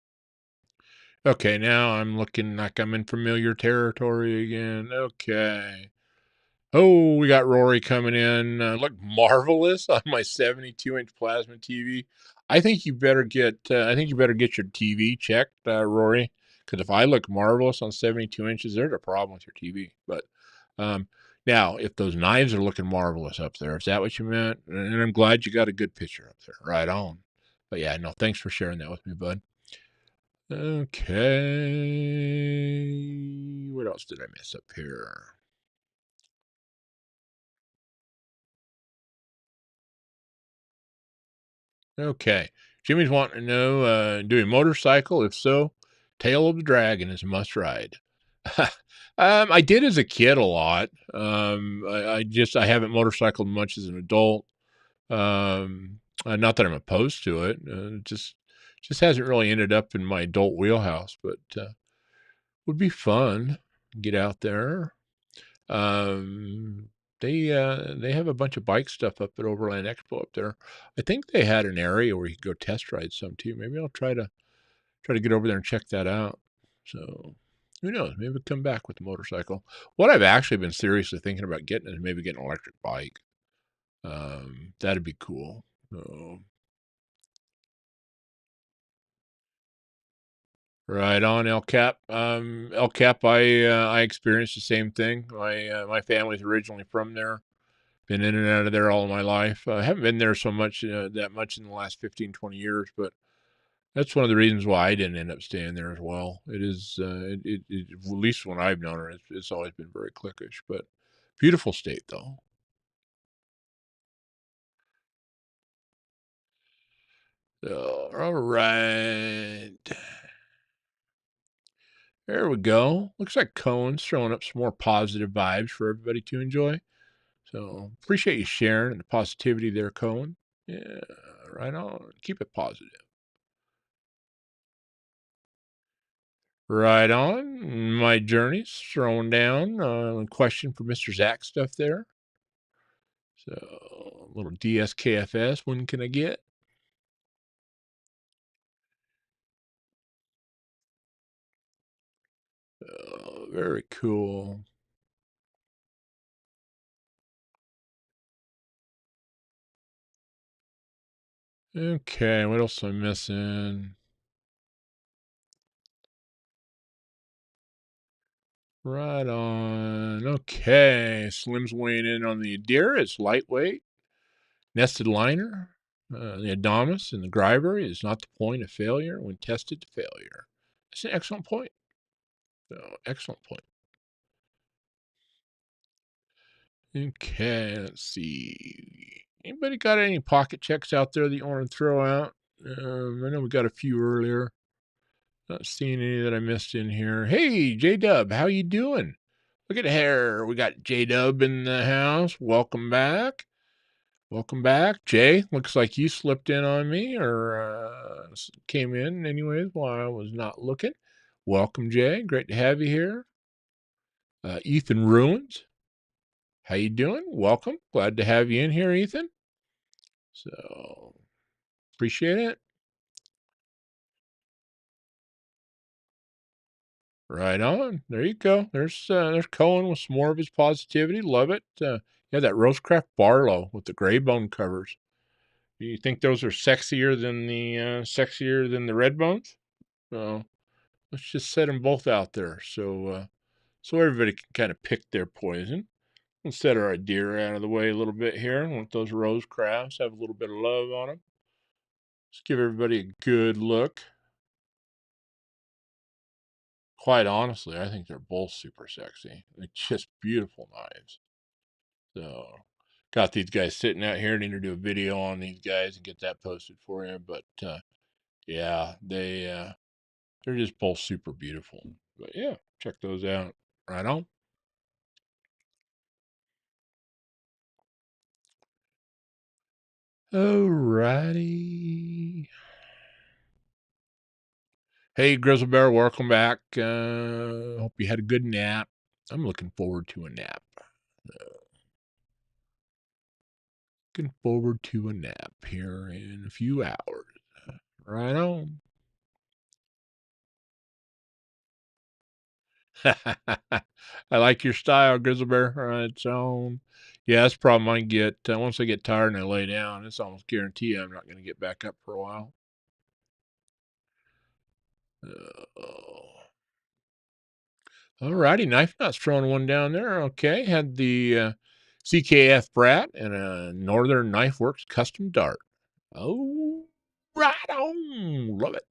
[SPEAKER 1] Okay, now I'm looking like I'm in familiar territory again. Okay. Oh, we got Rory coming in. Look marvelous on my 72-inch plasma TV. I think you better get your TV checked, Rory, because if I look marvelous on 72 inches, there's a problem with your TV. But now, if those knives are looking marvelous up there, is that what you meant? And I'm glad you got a good picture up there. Right on. But yeah, no, thanks for sharing that with me, bud. Okay. What else did I miss up here? Okay. Jimmy's wanting to know, do a motorcycle? If so, Tail of the Dragon is a must ride. I did as a kid a lot. I haven't motorcycled much as an adult. Not that I'm opposed to it. Just hasn't really ended up in my adult wheelhouse, but would be fun. Get out there. Um, they have a bunch of bike stuff up at Overland Expo up there. I think they had an area where you could go test ride some too. Maybe I'll try to get over there and check that out. So who knows? Maybe we'll come back with the motorcycle. What I've actually been seriously thinking about getting is maybe getting an electric bike. That'd be cool. So, right on, El Cap. El Cap, I experienced the same thing. My family's originally from there. Been in and out of there all my life. I haven't been there so much that much in the last 15, 20 years, but that's one of the reasons why I didn't end up staying there as well. It is, at least when I've known her, it's always been very cliquish, but beautiful state though. So, all right. There we go. Looks like Cohen's throwing up some more positive vibes for everybody to enjoy. So appreciate you sharing and the positivity there, Cohen. Yeah, right on. Keep it positive. Right on. My journeys throwing down question for Mr. Zach stuff there. So a little DSKFS. When can I get? Very cool. Okay, what else am I missing? Right on. Okay, Slim's weighing in on the Deer. It's lightweight, nested liner. The Adamas and the Greiber is not the point of failure when tested to failure. That's an excellent point. So, excellent point. Okay, let's see. Anybody got any pocket checks out there that you want to throw out? I know we got a few earlier. Not seeing any that I missed in here. Hey, J-Dub, how you doing? Look at here. We got J-Dub in the house. Welcome back. Welcome back. Jay, looks like you slipped in on me or came in anyways while I was not looking. Welcome, Jay. Great to have you here. Ethan Ruins. How you doing? Welcome. Glad to have you in here, Ethan. So appreciate it. Right on. There you go. There's Cohen with some more of his positivity. Love it. Yeah, that Rosecraft Barlow with the gray bone covers. Do you think those are sexier than the red bones? So let's just set them both out there so everybody can kind of pick their poison. Let's set our deer out of the way a little bit here. Let those Rosecrafts have a little bit of love on them. Let's give everybody a good look. Quite honestly, I think they're both super sexy. They're just beautiful knives. So, got these guys sitting out here. Need to do a video on these guys and get that posted for you. But yeah, they're just both super beautiful. But yeah, check those out. Right on. Alrighty. Hey, Grizzle Bear, welcome back. Hope you had a good nap. I'm looking forward to a nap. Looking forward to a nap here in a few hours. Right on. I like your style, Grizzle Bear. It's on. Yeah, that's the problem I get. Once I get tired and I lay down, it's almost guaranteed I'm not going to get back up for a while. All righty, Knife Knot's throwing one down there. Okay, had the CKF Brat and a Northern Knife Works custom dart. Oh, right on. Love it.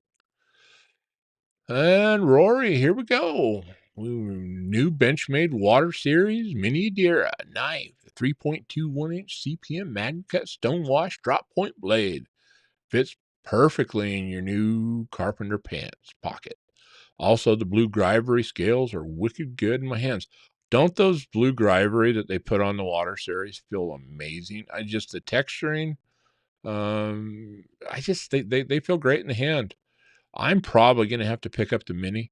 [SPEAKER 1] And Rory, here we go. New Benchmade Water Series Mini Adira knife, 3.21-inch CPM Magna Cut Stone Wash Drop Point Blade. Fits perfectly in your new carpenter pants pocket. Also, the blue Grivory scales are wicked good in my hands. Don't those blue Grivory that they put on the Water Series feel amazing? The texturing, they feel great in the hand. I'm probably going to have to pick up the mini.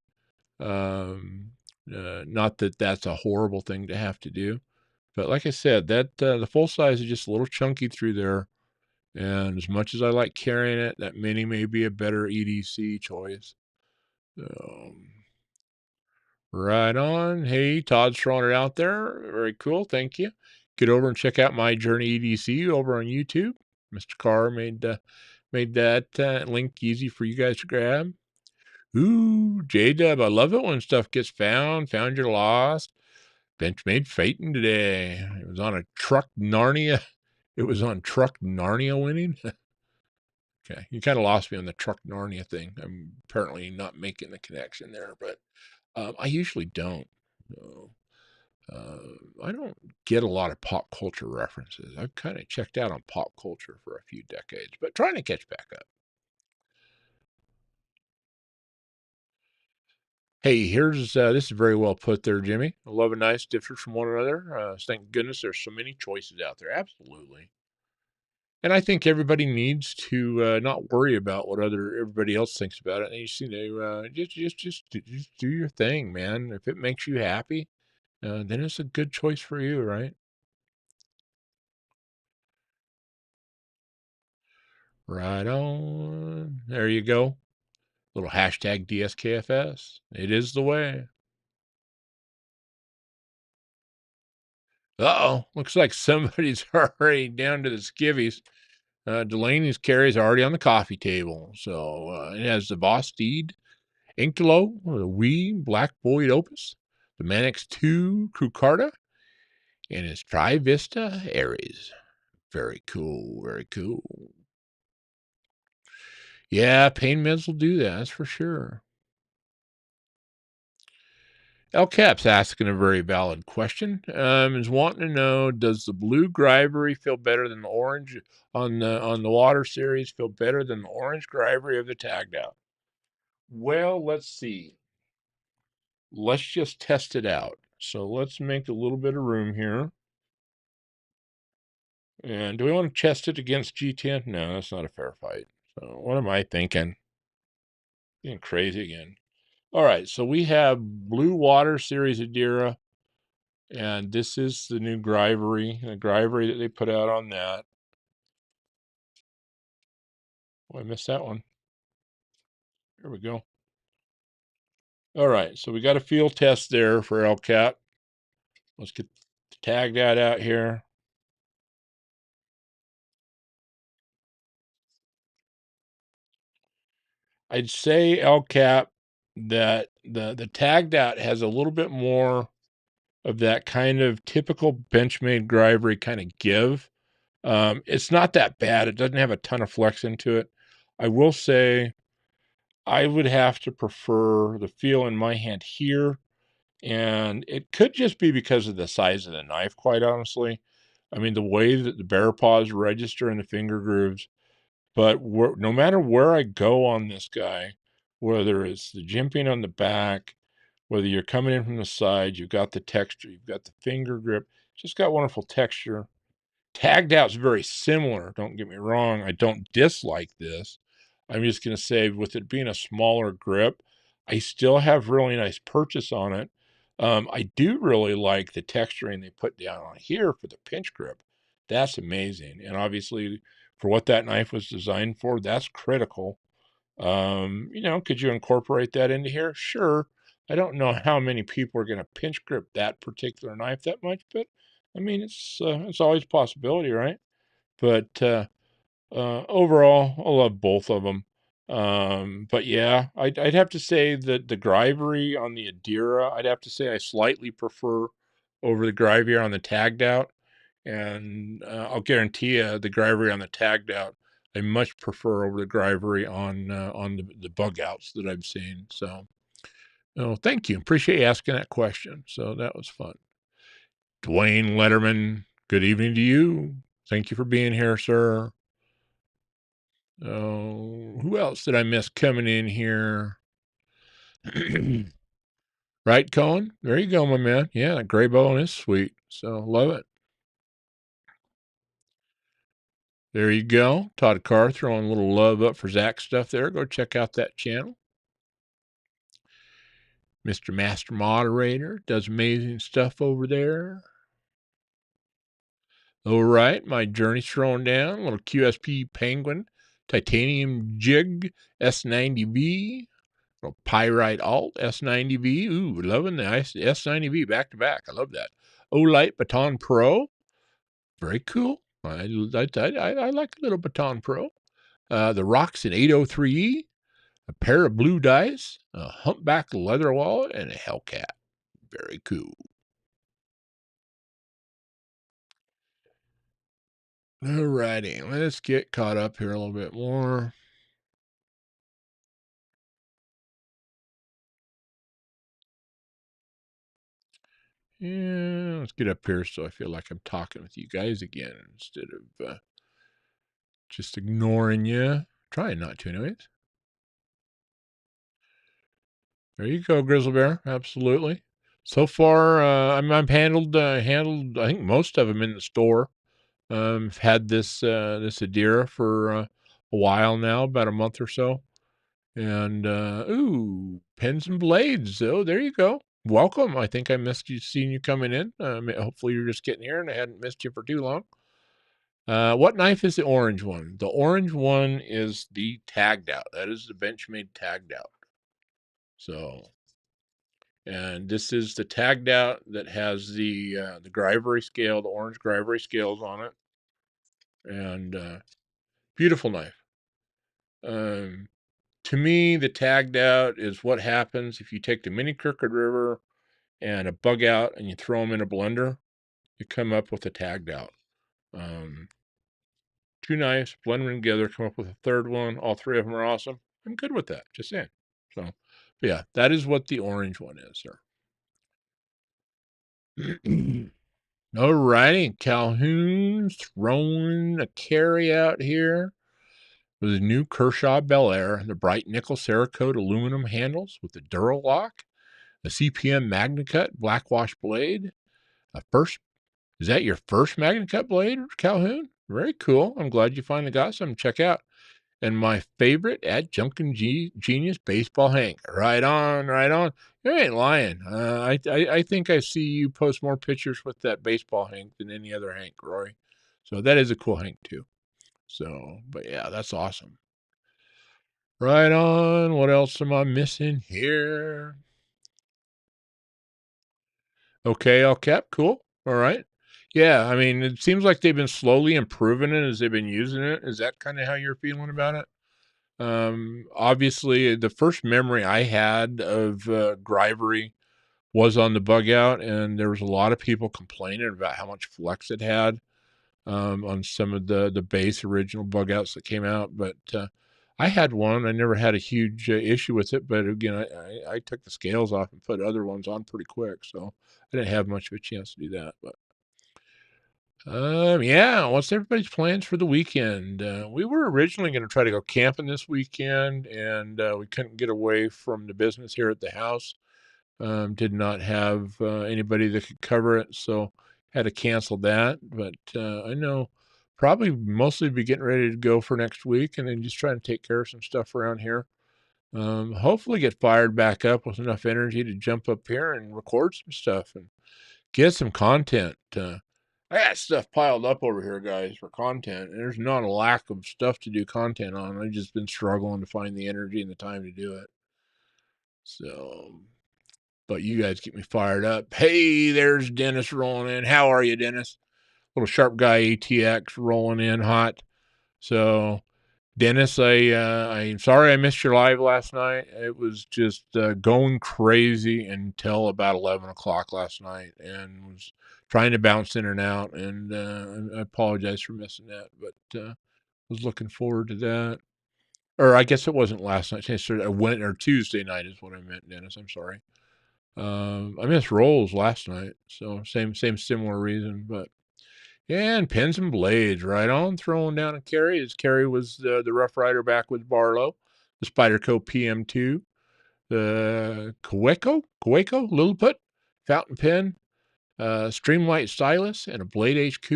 [SPEAKER 1] Um, Not that that's a horrible thing to have to do, but like I said, that the full size is just a little chunky through there. And as much as I like carrying it, that mini may be a better EDC choice. Um, right on. Hey, Todd's throwing it out there. Very cool. Thank you. Get over and check out my Journey EDC over on YouTube. Mr. Carr made that link easy for you guys to grab. Ooh, J-Dub, I love it when stuff gets found your lost. Benchmade Phaeton today. It was on a Truck Narnia. It was on Truck Narnia winning. Okay, you kind of lost me on the Truck Narnia thing. I'm apparently not making the connection there, but I usually don't. So, I don't get a lot of pop culture references. I've kind of checked out on pop culture for a few decades, but trying to catch back up. Hey, here's this is very well put there, Jimmy. Love and nice differ from one another. Thank goodness there's so many choices out there. Absolutely. And I think everybody needs to not worry about what everybody else thinks about it. And you see, just do your thing, man. If it makes you happy, then it's a good choice for you, right? Right on. There you go. Little hashtag DSKFS. It is the way. Uh-oh. Looks like somebody's already down to the skivvies. Delaney's carries are already on the coffee table. So it has the Boss Steed, Inklo, the Wee, Black Void Opus, the Manix 2 Crucarda, and his Tri-Vista Aries. Very cool. Very cool. Yeah, pain meds will do that. That's for sure. El Cap's asking a very valid question. Is wanting to know: does the blue Grivory feel better than the orange on the Water Series? Feel better than the orange Grivory of the tagged out? Well, let's see. Let's just test it out. So let's make a little bit of room here. And do we want to test it against G10? No, that's not a fair fight. So what am I thinking? Getting crazy again. All right, so we have Blue Water Series Adira, and this is the new Grivory, the Grivory that they put out on that. Oh, I missed that one. There we go. All right, so we got a field test there for El Cap. Let's get the tag that out here. I'd say El Cap that the tagged out has a little bit more of that kind of typical Benchmade Grivery kind of give. It's not that bad. It doesn't have a ton of flex into it. I will say I would have to prefer the feel in my hand here, and it could just be because of the size of the knife, quite honestly. I mean, the way that the bear paws register in the finger grooves, but no matter where I go on this guy, whether it's the jimping on the back, whether you're coming in from the side, you've got the texture, you've got the finger grip, just got wonderful texture. Tagged out's very similar, don't get me wrong. I don't dislike this. I'm just gonna say with it being a smaller grip, I still have really nice purchase on it. I do really like the texturing they put down on here for the pinch grip. That's amazing. And obviously for what that knife was designed for, that's critical. Could you incorporate that into here? Sure. I don't know how many people are going to pinch grip that particular knife that much, but I mean, it's always a possibility, right? But overall, I love both of them. But yeah, I'd have to say that the Grivery on the Adira, I'd have to say I slightly prefer over the Grivery on the tagged out. And I'll guarantee you the Grivery on the tagged out, I much prefer over the Grivery on the bug outs that I've seen. So, oh, thank you. Appreciate you asking that question. So that was fun. Dwayne Letterman, good evening to you. Thank you for being here, sir. Oh, who else did I miss coming in here? Right, Cohen? There you go, my man. Yeah, that gray bone is sweet. So love it. There you go. Todd Carr throwing a little love up for Zach stuff there. Go check out that channel. Mr. Master Moderator does amazing stuff over there. All right, my journey's thrown down. A little QSP Penguin, Titanium Jig, S90V, little Pyrite Alt, S90V. Ooh, loving the S90V back to back. I love that. Olight Baton Pro, very cool. I like a little Baton Pro. The Roxon 803E, a pair of blue dice, a humpback leather wallet, and a Hellcat. Very cool. Alrighty, let's get caught up here a little bit more. Yeah, let's get up here so I feel like I'm talking with you guys again instead of just ignoring you. Trying not to, anyways. There you go, Grizzly Bear. Absolutely. So far, I've handled. I think most of them in the store. I've had this Adira for a while now, about a month or so. And ooh, pens and blades. Oh, there you go. Welcome. I think I missed you, seeing you coming in. Hopefully you're just getting here, and I hadn't missed you for too long. What knife is the orange one? The orange one is the tagged out. That is the Benchmade tagged out. So, and this is the tagged out that has the Grivery scale, the orange Grivery scales on it, and beautiful knife. To me, the tagged out is what happens if you take the mini Crooked River and a bug out and you throw them in a blender. You come up with a tagged out. Two knives, blend them together, come up with a third one. All three of them are awesome. I'm good with that. Just saying. So, yeah, that is what the orange one is, sir. All righty, Calhoun's throwing a carry out here with a new Kershaw Bel Air, the bright nickel Cerakote aluminum handles with the Duralock, a CPM MagnaCut blackwash blade. Is that your first MagnaCut blade, Calhoun? Very cool. I'm glad you finally got some. Check out. And my favorite at Junkin' Genius baseball hank. Right on, right on. You ain't lying. I think I see you post more pictures with that baseball hank than any other hank, Rory. So that is a cool hank too. So, but yeah, that's awesome. Right on. What else am I missing here? Okay, all cap. Cool. All right. Yeah, I mean, it seems like they've been slowly improving it as they've been using it. Is that kind of how you're feeling about it? Obviously, the first memory I had of Grivery was on the bug out, and there was a lot of people complaining about how much flex it had on some of the base original bug outs that came out. But I had one. I never had a huge issue with it, but again, I took the scales off and put other ones on pretty quick, so I didn't have much of a chance to do that. But yeah, what's everybody's plans for the weekend? We were originally going to try to go camping this weekend, and we couldn't get away from the business here at the house. Did not have anybody that could cover it, so had to cancel that. But I know probably mostly be getting ready to go for next week, and then just trying to take care of some stuff around here. Hopefully get fired back up with enough energy to jump up here and record some stuff and get some content. I got stuff piled up over here, guys, for content, and there's not a lack of stuff to do content on. I've just been struggling to find the energy and the time to do it. So, but you guys keep me fired up. Hey, there's Dennis rolling in. How are you, Dennis? Little sharp guy ATX rolling in hot. So, Dennis, I'm sorry I missed your live last night. It was just going crazy until about 11 o'clock last night, and was trying to bounce in and out. And I apologize for missing that, but was looking forward to that. Or I guess it wasn't last night. I went or Tuesday night is what I meant, Dennis. I'm sorry. I missed rolls last night, so same similar reason. But yeah, and pins and blades, right on throwing down a Kerry. As Kerry was the Rough Rider back with Barlow, the Spyderco PM2, the Kaweco Lilliput fountain pen, Streamlight stylus, and a Blade HQ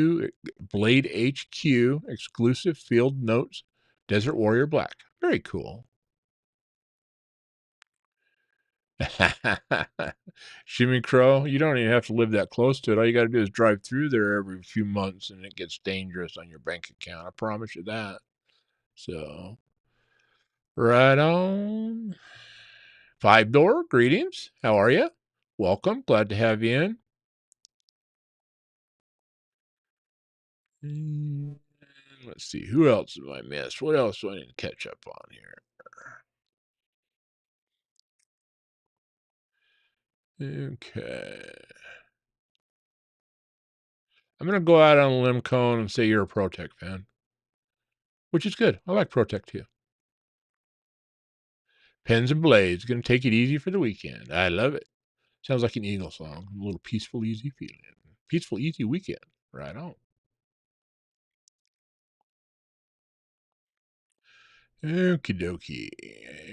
[SPEAKER 1] exclusive Field Notes Desert Warrior Black. Very cool. Shimmy Crow, you don't even have to live that close to it. All you got to do is drive through there every few months, and it gets dangerous on your bank account. I promise you that. So, right on. Five Door, greetings. How are you? Welcome. Glad to have you in. And let's see. Who else have I missed? What else do I need to catch up on here? Okay. I'm going to go out on a limb cone and say you're a Protect fan, which is good. I like Protect too. Pens and Blades, going to take it easy for the weekend. I love it. Sounds like an Eagle song. A little peaceful, easy feeling. Peaceful, easy weekend. Right on. Okie dokie.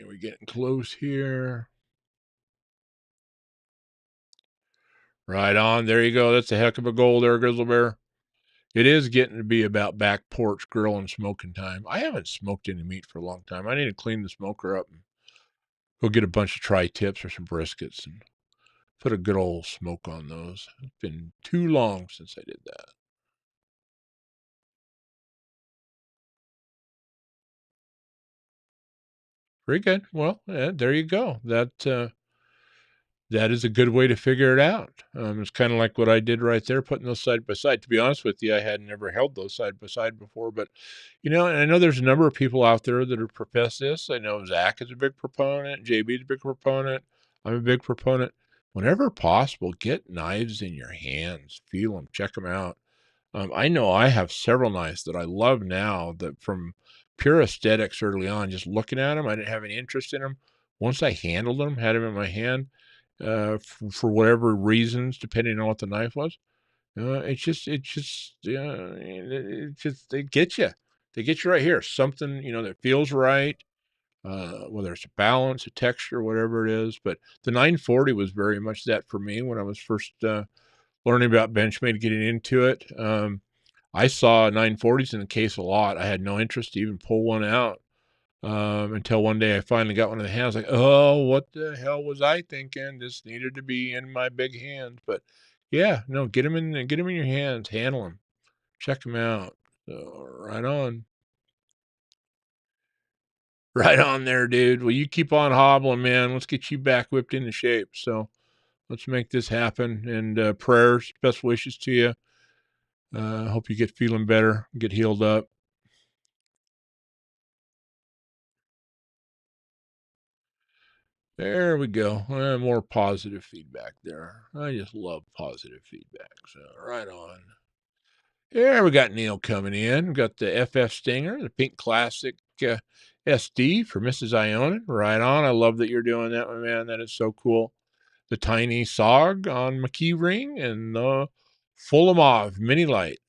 [SPEAKER 1] We're getting close here. Right on. There you go. That's a heck of a goal there, Grizzle Bear. It is getting to be about back porch grill and smoking time. I haven't smoked any meat for a long time. I need to clean the smoker up and go get a bunch of tri-tips or some briskets and put a good old smoke on those. It's been too long since I did that. Very good. Well, yeah, there you go. That is a good way to figure it out. It's kind of like what I did right there, putting those side by side. To be honest with you, I had never held those side by side before, but and I know there's a number of people out there that have professed this. I know Zach is a big proponent, JB is a big proponent. I'm a big proponent. Whenever possible, get knives in your hands, feel them, check them out. I know I have several knives that I love now that from pure aesthetics early on, just looking at them, I didn't have any interest in them. Once I handled them, had them in my hand, for whatever reasons, depending on what the knife was, they get you. They get you right here. Something, that feels right, whether it's a balance, a texture, whatever it is. But the 940 was very much that for me when I was first learning about Benchmade, getting into it. I saw 940s in the case a lot. I had no interest to even pull one out until one day I finally got one in the hand. I was like, oh, what the hell was I thinking? This needed to be in my big hands. But yeah, no, get them in your hands, handle them, check them out. So, right on. Right on there, dude. Well, you keep on hobbling, man. Let's get you back whipped into shape. So let's make this happen. And prayers, best wishes to you. Hope you get feeling better, get healed up. There we go. More positive feedback there. I just love positive feedback. So right on. Here we got Neil coming in. We got the FF Stinger, the Pink Classic SD for Mrs. Iona. Right on. I love that you're doing that, my man. That is so cool. The Tiny Sog on my key ring and the Full Mini Light.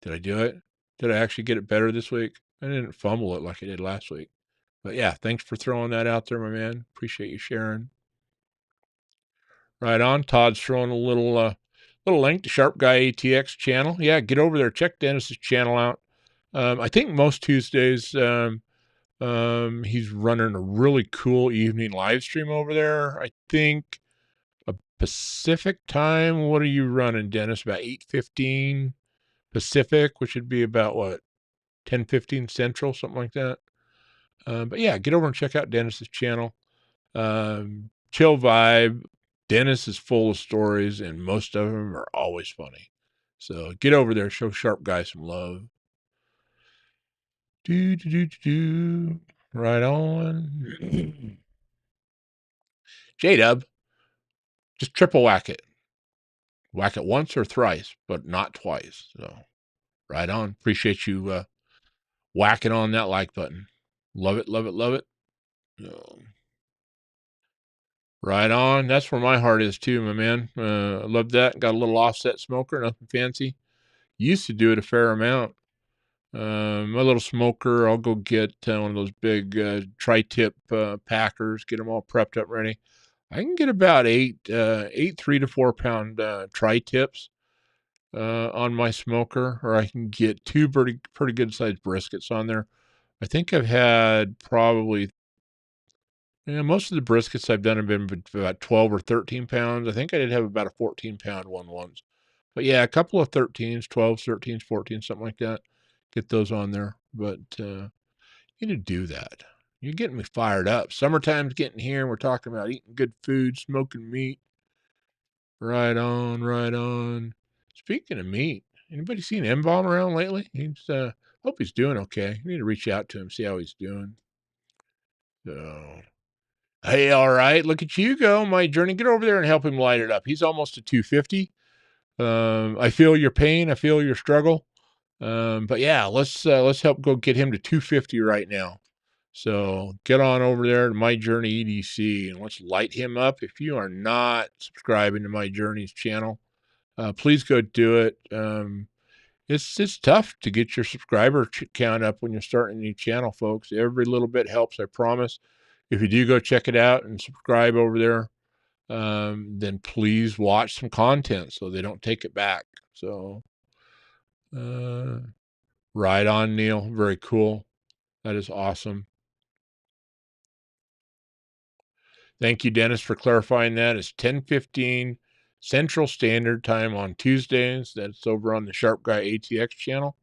[SPEAKER 1] Did I do it? Did I actually get it better this week? I didn't fumble it like I did last week. But yeah, thanks for throwing that out there, my man. Appreciate you sharing. Right on. Todd's throwing a little link to Sharp Guy ATX channel. Yeah, get over there. Check Dennis's channel out. I think most Tuesdays he's running a really cool evening live stream over there. I think a Pacific time. What are you running, Dennis? About 8:15 Pacific, which would be about what 10:15 Central, something like that. But yeah, get over and check out Dennis's channel. Chill vibe. Dennis is full of stories, and most of them are always funny. So get over there, show Sharp Guy some love. Do. Right on. J-Dub, just triple whack it. Whack it once or thrice, but not twice. So right on. Appreciate you whacking on that like button. Love it, love it, love it. Right on. That's where my heart is too, my man. I love that. Got a little offset smoker, nothing fancy. Used to do it a fair amount. My little smoker, I'll go get one of those big tri-tip packers, get them all prepped up ready. I can get about eight 3 to 4 pound tri-tips on my smoker, or I can get two pretty good sized briskets on there. I think I've had probably most of the briskets I've done have been about 12 or 13 pounds. I think I did have about a 14-pound one once. But yeah, a couple of 13s, 12s, 13s, 14s, something like that. Get those on there. But you need to do that. You're getting me fired up. Summertime's getting here, and we're talking about eating good food, smoking meat. Right on, right on. Speaking of meat, anybody seen M-Bomb around lately? He's hope he's doing okay. You need to reach out to him, see how he's doing. So hey, all right, look at you go, my journey. Get over there and help him light it up. He's almost to 250. I feel your pain. I feel your struggle. But yeah, let's help go get him to 250 right now. So get on over there to My Journey EDC and let's light him up. If you are not subscribing to My Journey's channel, please go do it. It's tough to get your subscriber count up when you're starting a new channel, folks. Every little bit helps, I promise. If you do go check it out and subscribe over there, then please watch some content so they don't take it back. So, right on, Neil. Very cool. That is awesome. Thank you, Dennis, for clarifying that. It's 10:15 Central Standard Time on Tuesdays. That's over on the Sharp Guy ATX channel.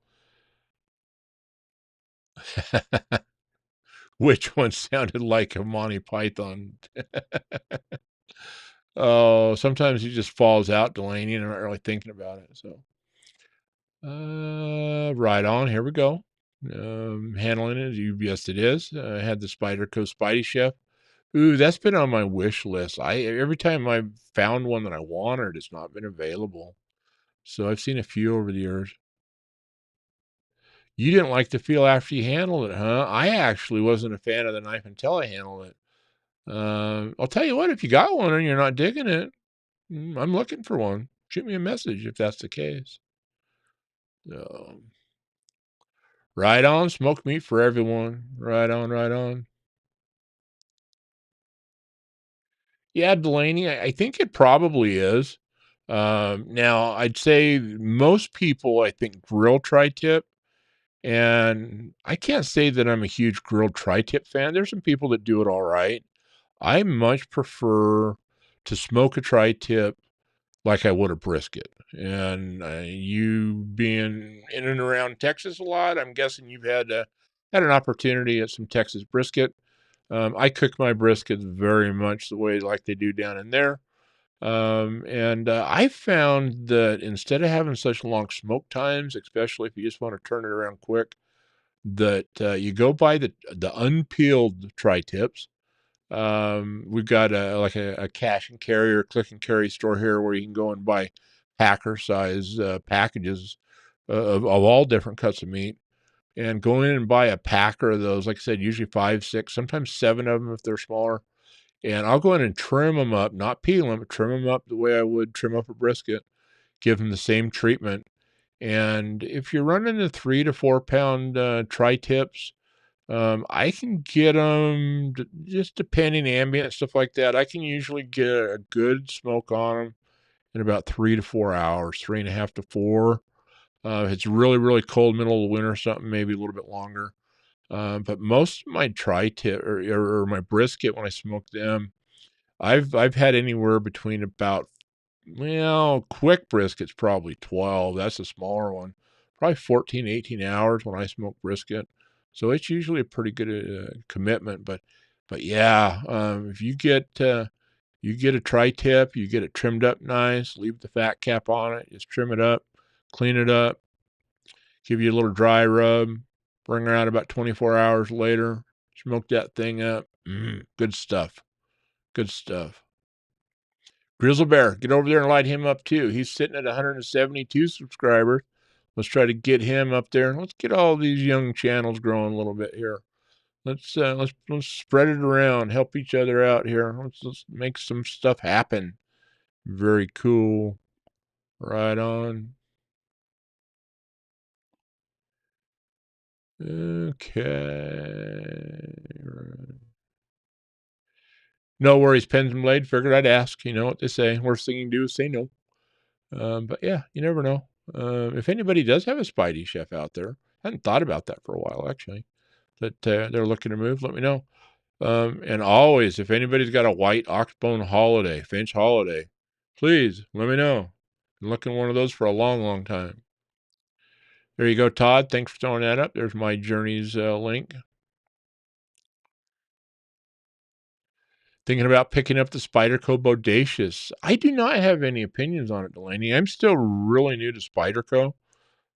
[SPEAKER 1] Which one sounded like a Monty Python? Oh, sometimes he just falls out, Delaney, and I'm not really thinking about it. So, right on. Here we go. Handling it. Yes, it is. I had the Spyderco Spidey Chef. Ooh, that's been on my wish list. Every time I've found one that I wanted, it's not been available. So I've seen a few over the years. You didn't like the feel after you handled it, huh? I actually wasn't a fan of the knife until I handled it. I'll tell you what, if you got one and you're not digging it, I'm looking for one. Shoot me a message if that's the case. So, right on, smoked meat for everyone. Right on, right on. Yeah, Delaney, I think it probably is. Now, I'd say most people, I think, grill tri-tip. And I can't say that I'm a huge grilled tri-tip fan. There's some people that do it all right. I much prefer to smoke a tri-tip like I would a brisket. And you being in and around Texas a lot, I'm guessing you've had an opportunity at some Texas brisket. I cook my briskets very much the way like they do down in there. And I found that instead of having such long smoke times, especially if you just want to turn it around quick, that you go buy the unpeeled tri-tips. We've got a cash and carry or click and carry store here where you can go and buy packer size packages of all different cuts of meat, and go in and buy a packer of those. Like I said, usually 5, 6, sometimes 7 of them if they're smaller. And I'll go in and trim them up, not peel them, but trim them up the way I would trim up a brisket. Give them the same treatment. And if you're running the 3 to 4 pound tri-tips, I can get them just depending ambient stuff like that. I can usually get a good smoke on them in about 3 to 4 hours, 3.5 to 4. If it's really, really cold, middle of the winter or something, maybe a little bit longer. But most of my tri-tip or my brisket, when I smoke them, I've had anywhere between about, well, quick brisket's probably 12. That's a smaller one. Probably 14, 18 hours when I smoke brisket. So it's usually a pretty good commitment. But yeah, if you get a tri-tip, you get it trimmed up nice, leave the fat cap on it, just trim it up, clean it up, give you a little dry rub, bring her out about 24 hours later, smoke that thing up. Good stuff. Good stuff. Grizzle Bear, get over there and light him up too. He's sitting at 172 subscribers. Let's try to get him up there. Let's get all these young channels growing a little bit here. Let's spread it around, help each other out here. Let's make some stuff happen. Very cool. Right on. Okay. No worries, Pens and Blade. Figured I'd ask. You know what they say. Worst thing you can do is say no. But yeah, you never know. If anybody does have a Spidey chef out there, I hadn't thought about that for a while actually, that they're looking to move, let me know. And always, if anybody's got a white oxbone holiday, Finch holiday, please let me know. Been looking one of those for a long, long time. There you go, Todd. Thanks for throwing that up. There's my Journeys link. Thinking about picking up the Spyderco Bodacious. I do not have any opinions on it, Delaney. I'm still really new to Spyderco.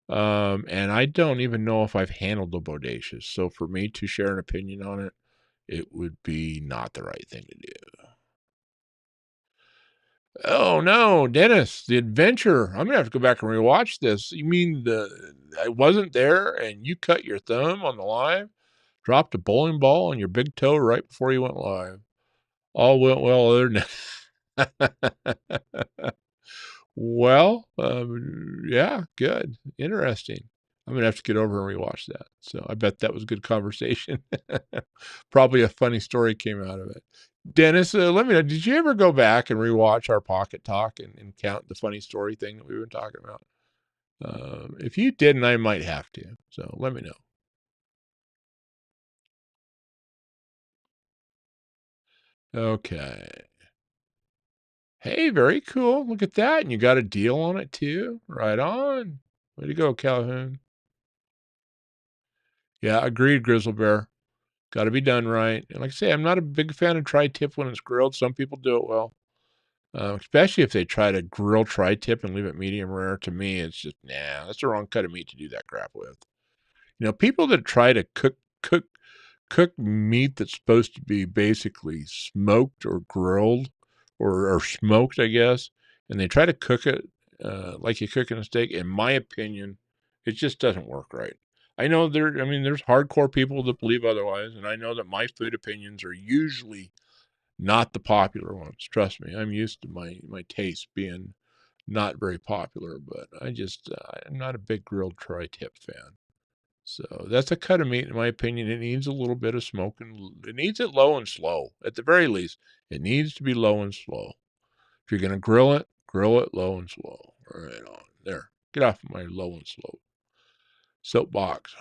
[SPEAKER 1] And I don't even know if I've handled the Bodacious. So for me to share an opinion on it, it would be not the right thing to do. Oh no, Dennis, the adventure. I'm gonna have to go back and rewatch this. You mean I wasn't there and you cut your thumb on the live, dropped a bowling ball on your big toe right before you went live. All went well other than well, yeah, good. Interesting. I'm gonna have to get over and rewatch that. So I bet that was good conversation. Probably a funny story came out of it. Dennis, let me know, did you ever go back and rewatch our Pocket Talk and count the funny story thing that we were talking about? If you didn't, I might have to. So let me know. Okay. Hey, very cool. Look at that. And you got a deal on it too. Right on. Way to go, Calhoun. Yeah, agreed, Grizzle Bear. Got to be done right. And like I say, I'm not a big fan of tri-tip when it's grilled. Some people do it well, especially if they try to grill tri-tip and leave it medium rare. To me, it's just, nah, that's the wrong cut of meat to do that crap with. You know, people that try to cook meat that's supposed to be basically smoked or grilled or smoked, I guess, and they try to cook it like you cook in a steak. In my opinion, it just doesn't work right. I know I mean, there's hardcore people that believe otherwise, and I know that my food opinions are usually not the popular ones. Trust me, I'm used to my taste being not very popular, but I'm not a big grilled tri-tip fan. So that's a cut of meat, in my opinion. It needs a little bit of smoke, and it needs it low and slow. At the very least, it needs to be low and slow. If you're going to grill it low and slow. Right on. There. Get off my low and slow soapbox.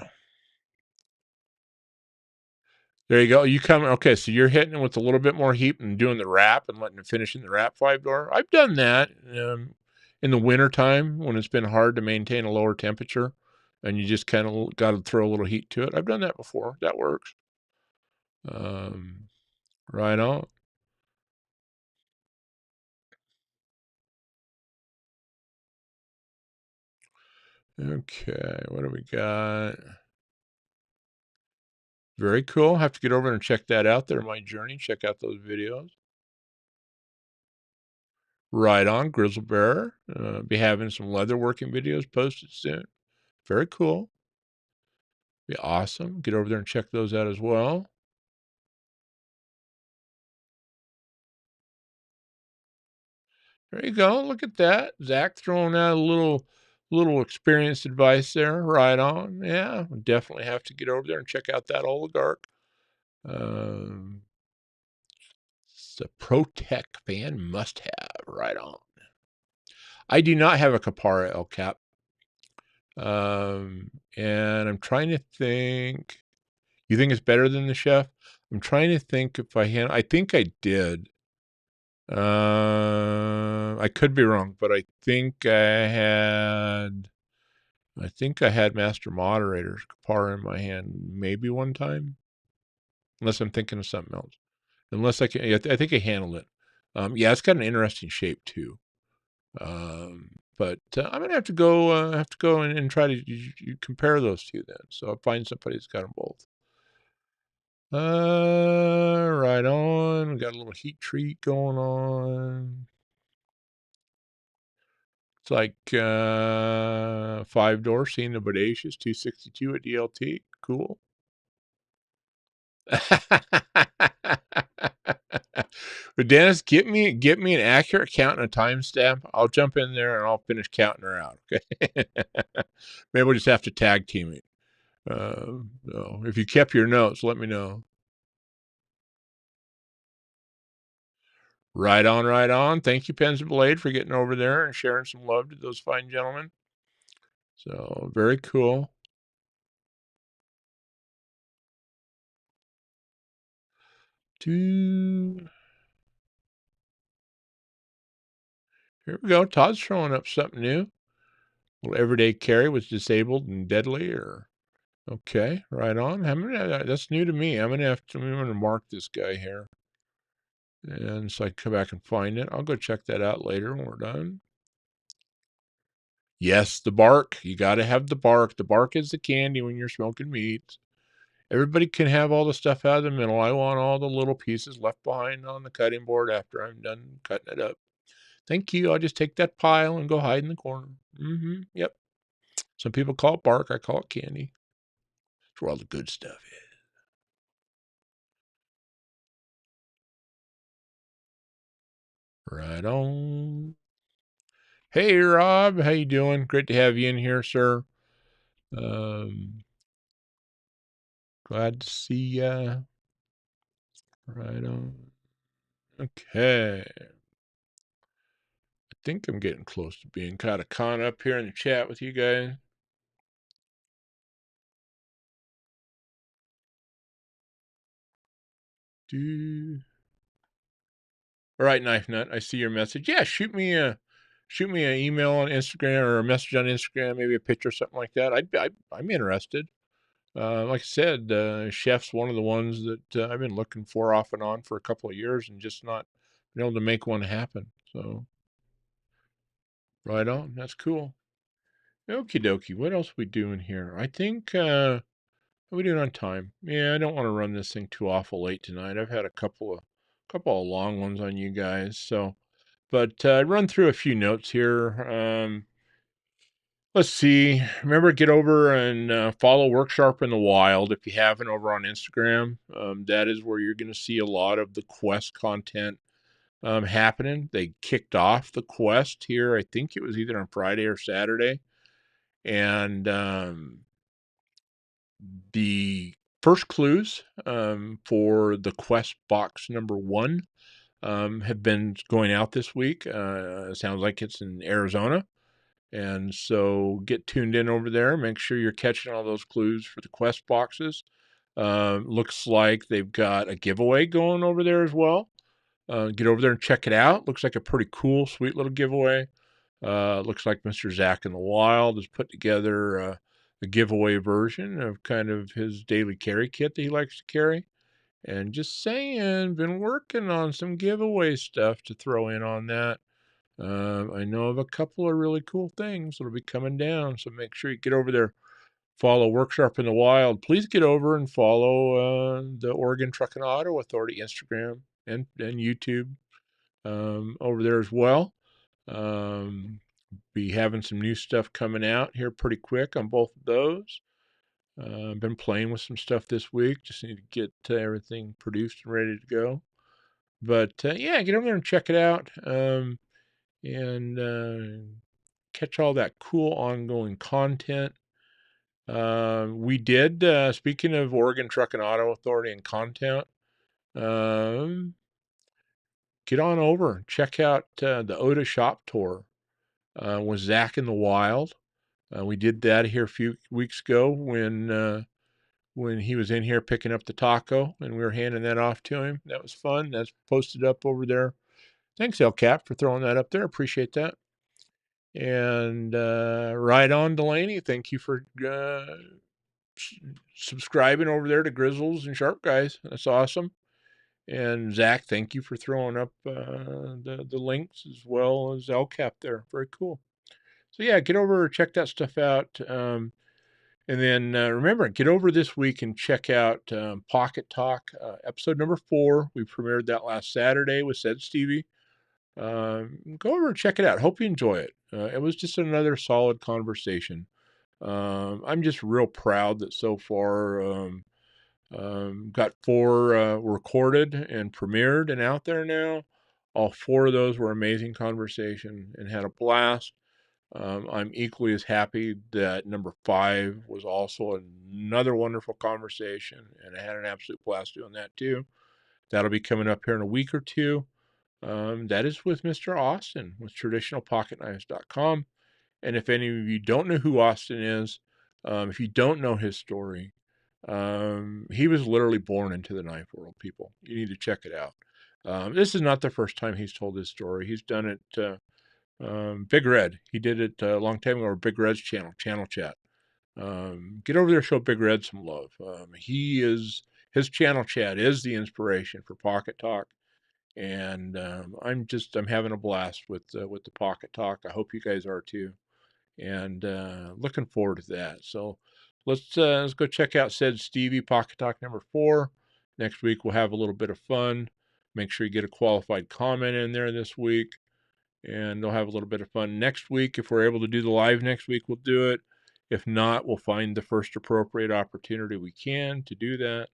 [SPEAKER 1] There you go. You come. Okay, so you're hitting it with a little bit more heat and doing the wrap and letting it finish in the wrap 5-door. I've done that in the winter time when it's been hard to maintain a lower temperature, and you just kind of got to throw a little heat to it. I've done that before. That works. Um, right on. Okay, what do we got? Very cool. Have to get over and check that out there, my journey. Check out those videos. Right on, Grizzle Bear. Be having some leatherworking videos posted soon. Very cool. Be awesome. Get over there and check those out as well. There you go. Look at that. Zach throwing out a little experienced advice there. Right on. Yeah, definitely have to get over there and check out that oligarch. Um, it's a ProTech fan must have. Right on. I do not have a Capara El Cap. And I'm trying to think. You think it's better than the Chef? I'm trying to think if I think I did. I could be wrong, but I think I had Master Moderator's Kapara in my hand maybe one time, unless I'm thinking of something else. Unless I can, yeah, I think I handled it. Yeah, it's got an interesting shape too. But I'm gonna have to go and try to compare those two then. So I'll find somebody that's got them both. Right on. We got a little heat treat going on. It's like 5-door, seeing the Bodacious 262 at DLT. Cool. But Dennis, get me an accurate count and a timestamp. I'll jump in there and I'll finish counting her out. Okay. Maybe we'll just have to tag team it. So if you kept your notes, let me know. Right on, right on. Thank you, Pens and Blade, for getting over there and sharing some love to those fine gentlemen. So very cool. Here we go. Todd's throwing up something new. Well, everyday carry was disabled and deadly, or okay, right on. That's new to me. I'm gonna mark this guy here, and so I can come back and find it. I'll go check that out later when we're done. Yes, the bark. You got to have the bark. The bark is the candy when you're smoking meats. Everybody can have all the stuff out of the middle. I want all the little pieces left behind on the cutting board after I'm done cutting it up. Thank you. I'll just take that pile and go hide in the corner. Yep. Some people call it bark. I call it candy. It's where all the good stuff is. Right on. Hey, Rob. How you doing? Great to have you in here, sir. Um, Glad to see ya. Right on. Okay. I think I'm getting close to being kind of caught up here in the chat with you guys. All right, Knife Nut. I see your message. Yeah, shoot me an email on Instagram or a message on Instagram, maybe a picture or something like that. I'm interested. Like I said, Chef's one of the ones that I've been looking for off and on for a couple of years and just not been able to make one happen. So, right on. That's cool. Okie dokie. What else are we doing here? I think, how are we doing on time? Yeah, I don't want to run this thing too awful late tonight. I've had a couple of long ones on you guys. So, but run through a few notes here. Let's see. Remember, get over and follow Work Sharp in the Wild if you haven't over on Instagram. That is where you're going to see a lot of the quest content happening. They kicked off the quest here. I think it was either on Friday or Saturday. And the first clues for the quest box number 1 have been going out this week. It sounds like it's in Arizona. And so get tuned in over there. Make sure you're catching all those clues for the quest boxes. Looks like they've got a giveaway going over there as well. Get over there and check it out. Looks like a pretty cool, sweet little giveaway. Looks like Mr. Zach in the Wild has put together a giveaway version of kind of his daily carry kit that he likes to carry. And just saying, been working on some giveaway stuff to throw in on that. I know of a couple of really cool things that'll be coming down, so make sure you get over there. follow Workshop in the Wild, please get over and follow the Oregon Truck and Auto Authority Instagram and YouTube over there as well. Be having some new stuff coming out here pretty quick on both of those. I've been playing with some stuff this week. Just need to get everything produced and ready to go. But yeah, get over there and check it out, and catch all that cool ongoing content. We did, speaking of Oregon Truck and Auto Authority and content, um, get on over, check out the Oda Shop Tour with Zach in the Wild. We did that here a few weeks ago when he was in here picking up the taco, and we were handing that off to him. That was fun. That's posted up over there. Thanks, El Cap, for throwing that up there. Appreciate that. And right on, Delaney. Thank you for subscribing over there to Grizzles and Sharp Guys. That's awesome. And Zach, thank you for throwing up the links as well as El Cap there. Very cool. So yeah, get over, check that stuff out. And then remember, get over this week and check out Pocket Talk, episode number 4. We premiered that last Saturday with Said Stevie. Go over and check it out. Hope you enjoy it. It was just another solid conversation. I'm just real proud that so far got 4 recorded and premiered and out there now. All 4 of those were amazing conversation and had a blast. I'm equally as happy that number 5 was also another wonderful conversation, and I had an absolute blast doing that too. That'll be coming up here in a week or two. That is with Mr. Austin with traditionalpocketknives.com. And if any of you don't know who Austin is, if you don't know his story, he was literally born into the knife world, people. You need to check it out. This is not the first time he's told his story. He's done it, Big Red. He did it a long time ago on Big Red's channel, Channel Chat. Get over there, show Big Red some love. His Channel Chat is the inspiration for Pocket Talk. And I'm having a blast with the Pocket Talk. I hope you guys are too, and looking forward to that. So let's go check out Said Stevie Pocket Talk number 4. Next week we'll have a little bit of fun. Make sure you get a qualified comment in there this week, and they'll have a little bit of fun next week. If we're able to do the live next week, we'll do it. If not, we'll find the first appropriate opportunity we can to do that.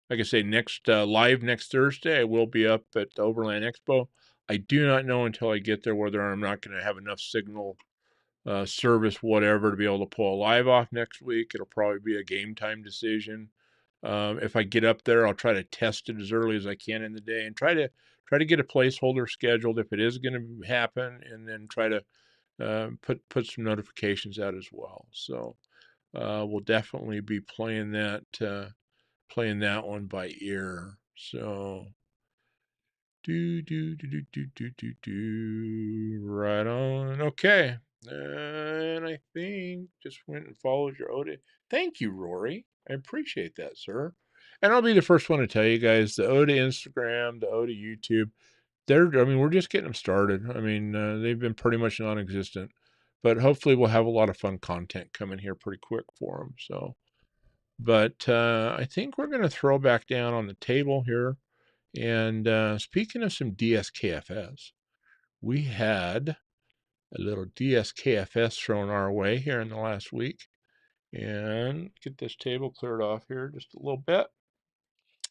[SPEAKER 1] Like I say, next live next Thursday, I will be up at the Overland Expo. I do not know until I get there whether I'm not going to have enough signal, service, whatever, to be able to pull a live off next week. It'll probably be a game time decision. If I get up there, I'll try to test it as early as I can in the day and try to get a placeholder scheduled if it is going to happen, and then try to put some notifications out as well. So we'll definitely be playing that one by ear. So right on. Okay. And I think just went and followed your Oda. Thank you, Rory. I appreciate that, sir. And I'll be the first one to tell you guys, the Oda Instagram, the Oda YouTube, we're just getting them started. They've been pretty much non-existent, but hopefully we'll have a lot of fun content coming here pretty quick for them. So, but I think we're going to throw back down on the table here. And speaking of some DSKFS, we had a little DSKFS thrown our way here in the last week. And get this table cleared off here just a little bit.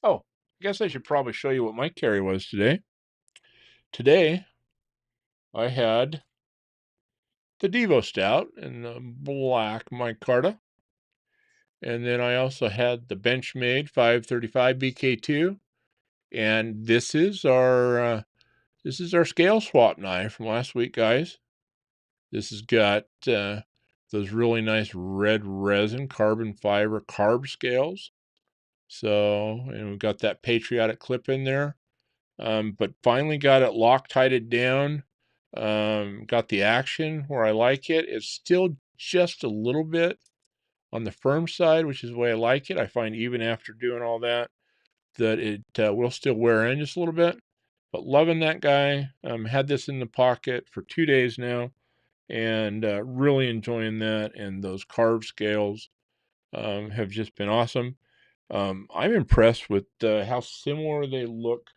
[SPEAKER 1] Oh, I guess I should probably show you what my carry was today. Today, I had the Devo Stout in the black micarta. And then I also had the Benchmade 535 BK2. And this is our scale swap knife from last week, guys. This has got those really nice red resin carbon fiber carb scales. So, and we've got that patriotic clip in there. But finally got it Loctited down. Got the action where I like it. It's still just a little bit on the firm side, which is the way I like it. I find even after doing all that it will still wear in just a little bit. But loving that guy. Had this in the pocket for 2 days now. and really enjoying that. And those carved scales have just been awesome. I'm impressed with how similar they look.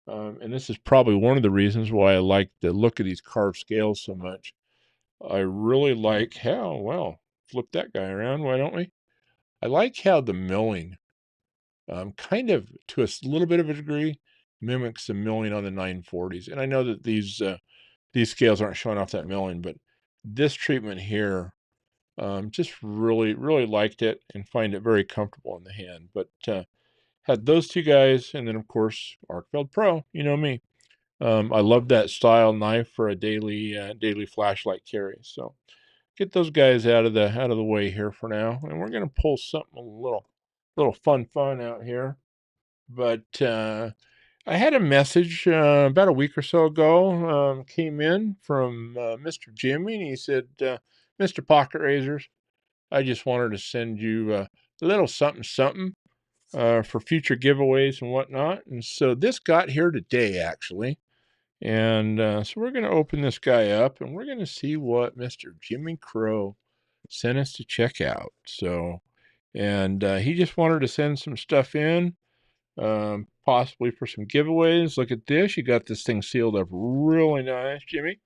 [SPEAKER 1] And this is probably one of the reasons why I like the look of these carved scales so much. I really like how, well, flip that guy around, why don't we? I like how the milling, kind of to a little bit of a degree, mimics the milling on the 940s. And I know that these scales aren't showing off that milling, but this treatment here, just really, really liked it and find it very comfortable in the hand. But had those two guys, and then of course Arcfeld Pro. You know me. I love that style knife for a daily flashlight carry. So get those guys out of the way here for now, and we're gonna pull something a little fun out here. But I had a message about a week or so ago, came in from Mr. Jimmy, and he said, "Mr. Pocket Razors, I just wanted to send you a little something something for future giveaways and whatnot." And so this got here today, actually. And so we're going to open this guy up, and we're going to see what Mr. Jimmy Crow sent us to check out. So, and he just wanted to send some stuff in, possibly for some giveaways. Look at this. You got this thing sealed up really nice, Jimmy.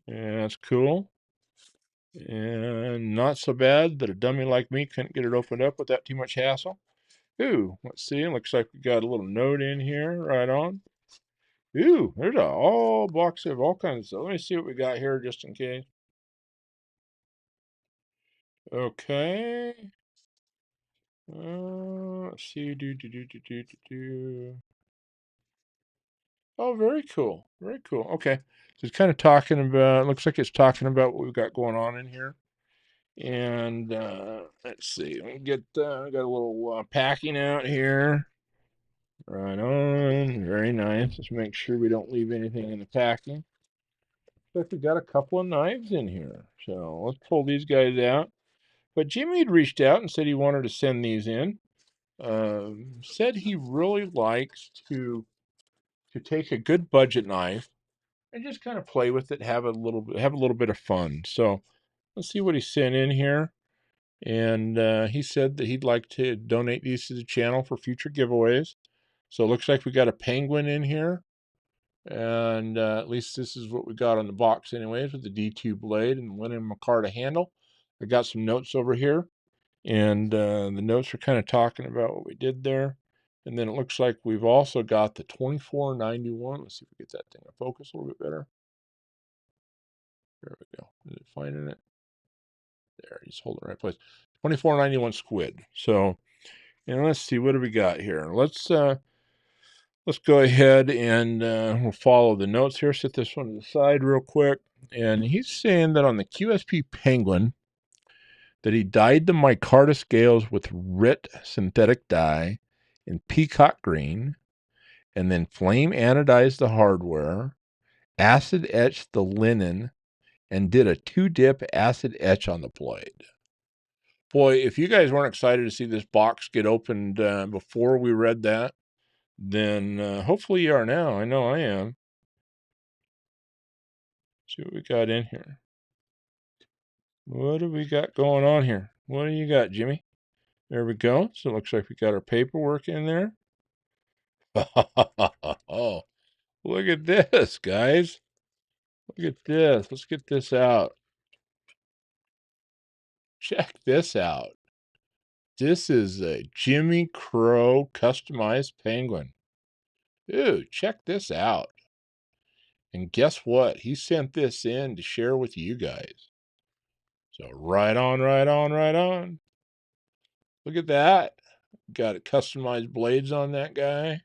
[SPEAKER 1] Yeah, that's cool. And not so bad that a dummy like me couldn't get it opened up without too much hassle. Ooh, let's see. It looks like we got a little note in here. Right on. Ooh, there's a whole box of all kinds of stuff. Let me see what we got here just in case. Okay. Let's see. Do. Oh, very cool. Very cool. Okay. So it's kind of talking about, looks like it's talking about what we've got going on in here. And let's see. We get got a little packing out here. Right on. Very nice. Let's make sure we don't leave anything in the packing. Looks like we got a couple of knives in here. So let's pull these guys out. But Jimmy had reached out and said he wanted to send these in. Said he really likes to take a good budget knife and just kind of play with it, have a little bit of fun. So let's see what he sent in here. And he said that he'd like to donate these to the channel for future giveaways. So it looks like we got a penguin in here. And at least this is what we got on the box anyways, with the D2 blade and the linen micarta handle. I got some notes over here. And the notes are kind of talking about what we did there. And then it looks like we've also got the 2491. Let's see if we get that thing to focus a little bit better. There we go. Is it finding it? There, just hold it in the right place. 2491 squid. So, and let's see, what do we got here? Let's go ahead and we'll follow the notes here. Set this one to the side real quick. And he's saying that on the QSP Penguin, that he dyed the micarta scales with RIT synthetic dye in peacock green, and then flame anodized the hardware, acid etched the linen, and did a 2-dip acid etch on the blade. Boy, if you guys weren't excited to see this box get opened before we read that, then hopefully you are now. I know I am. See what we got in here. What do we got going on here? What do you got, Jimmy? There we go. So it looks like we got our paperwork in there. Oh, look at this, guys. Look at this. Let's get this out. Check this out. This is a Jimmy Crow customized penguin. Ooh, check this out. And guess what? He sent this in to share with you guys. So right on, right on, right on. Look at that. Got it customized blades on that guy.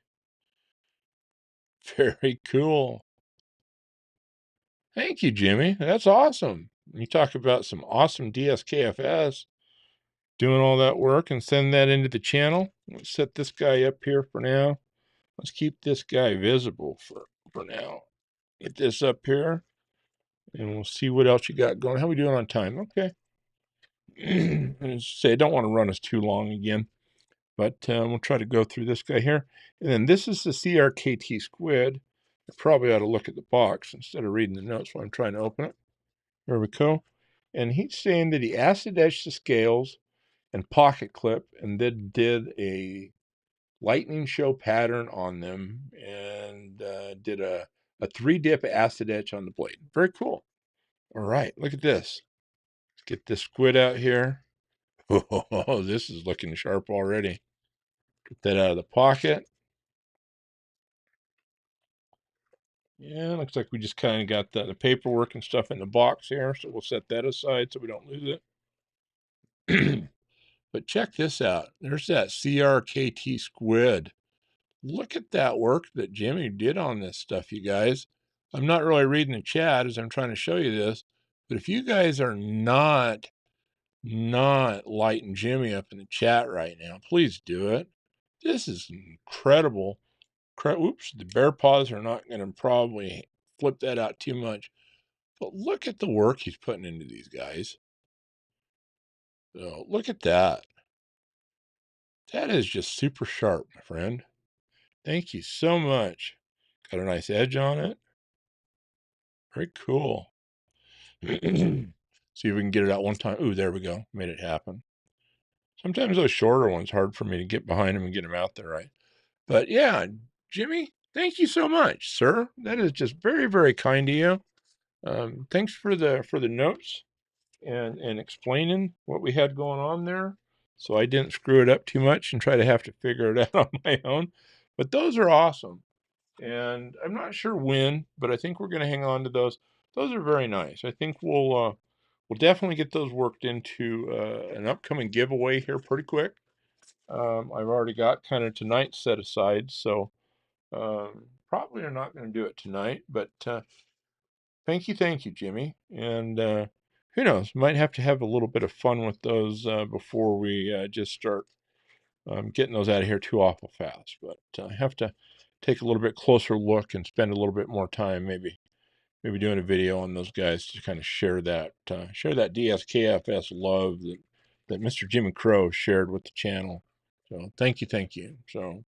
[SPEAKER 1] Very cool. Thank you, Jimmy. That's awesome. You talk about some awesome DSKFS doing all that work and send that into the channel. Let's set this guy up here for now. Let's keep this guy visible for now. Get this up here, and we'll see what else you got going. How we doing on time? Okay. And say, I don't want to run us too long again, but we'll try to go through this guy here. And then this is the CRKT squid. I probably ought to look at the box instead of reading the notes while I'm trying to open it. There we go. And he's saying that he acid etched the scales and pocket clip and then did a lightning show pattern on them and did a 3-dip acid etch on the blade. Very cool. All right, look at this. Let's get this squid out here. Oh, this is looking sharp already. Get that out of the pocket. Yeah, looks like we just kind of got the paperwork and stuff in the box here, so we'll set that aside so we don't lose it. But check this out. There's that CRKT squid. Look at that work that Jimmy did on this stuff, you guys. I'm not really reading the chat as I'm trying to show you this, but if you guys are not lighting Jimmy up in the chat right now, please do it. This is incredible. Oops, the bear paws are not going to probably flip that out too much. But look at the work he's putting into these guys. So look at that. That is just super sharp, my friend. Thank you so much. Got a nice edge on it. Very cool. See if we can get it out one time. Ooh, there we go. Made it happen. Sometimes those shorter ones hard for me to get behind them and get them out there right. But yeah, Jimmy, thank you so much, sir. That is just very, very kind of you. Thanks for the notes and explaining what we had going on there, so I didn't screw it up too much and try to have to figure it out on my own. But those are awesome, and I'm not sure when, but I think we're going to hang on to those. Those are very nice. I think we'll definitely get those worked into an upcoming giveaway here pretty quick. I've already got kind of tonight set aside, so probably are not going to do it tonight, but thank you, Jimmy. And who knows, might have to have a little bit of fun with those before we just start getting those out of here too awful fast. But I have to take a little bit closer look and spend a little bit more time, maybe doing a video on those guys to kind of share that DSKFS love that Mr. Jimmy Crow shared with the channel. So thank you. So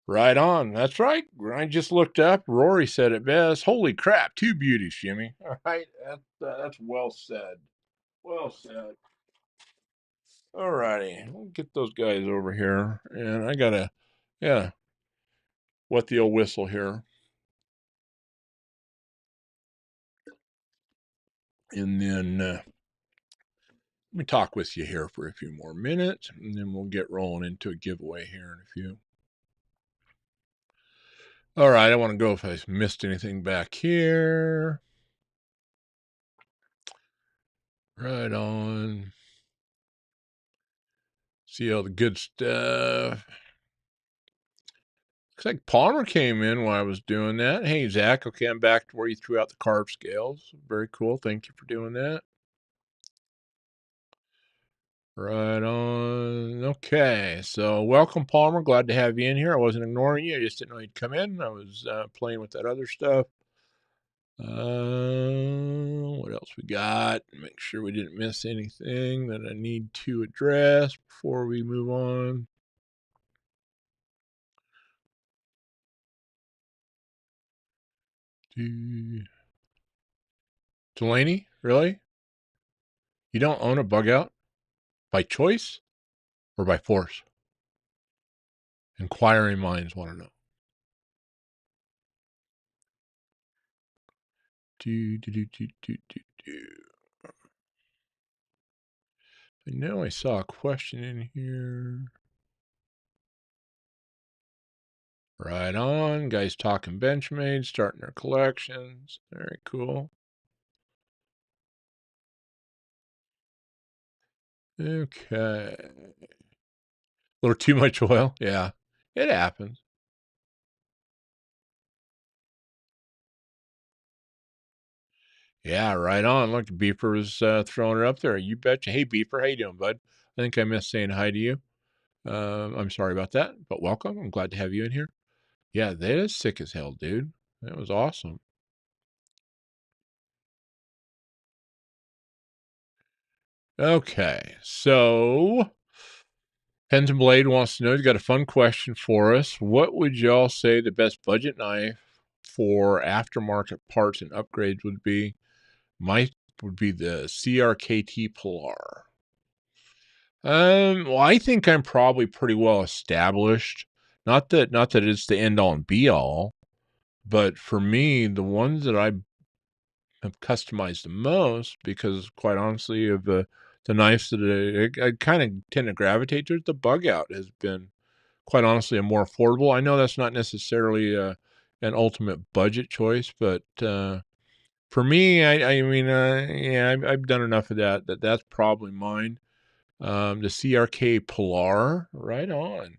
[SPEAKER 1] right on. That's right. I just looked up. Rory said it best. Holy crap! 2 beauties, Jimmy. All right. That's well said. Well said. All righty. We'll get those guys over here, and I gotta, yeah, wet the old whistle here, and then let me talk with you here for a few more minutes, and then we'll get rolling into a giveaway here in a few. All right. I want to go if I missed anything back here. Right on. See all the good stuff. Looks like Palmer came in while I was doing that. Hey, Zach. Okay, I'm back to where you threw out the carb scales. Very cool. Thank you for doing that. Right on. Okay, so welcome, Palmer. Glad to have you in here. I wasn't ignoring you. I just didn't know you'd come in. I was playing with that other stuff. What else we got? Make sure we didn't miss anything that I need to address before we move on. Delaney, really? You don't own a bug out? By choice or by force? Inquiring minds want to know. I know I saw a question in here. Right on. Guys talking Benchmade, starting their collections. Very cool. Okay. A little too much oil. Yeah, it happens. Yeah, right on. Look, Beeper was throwing it up there. You betcha. Hey, Beeper, how you doing, bud? I think I missed saying hi to you. I'm sorry about that, but welcome. I'm glad to have you in here. Yeah, that is sick as hell, dude. That was awesome. Okay, so Pens and Blade wants to know, he's got a fun question for us. What would y'all say the best budget knife for aftermarket parts and upgrades would be? Mine would be the CRKT Pilar. Well, I think I'm probably pretty well established. Not that it's the end all and be all, but for me, the ones that I have customized the most, because quite honestly, of the knives that I kind of tend to gravitate towards, the bug out has been quite honestly a more affordable. I know that's not necessarily an ultimate budget choice, but for me, I mean, yeah, I've done enough of that's probably mine. The CRK Pilar, right on.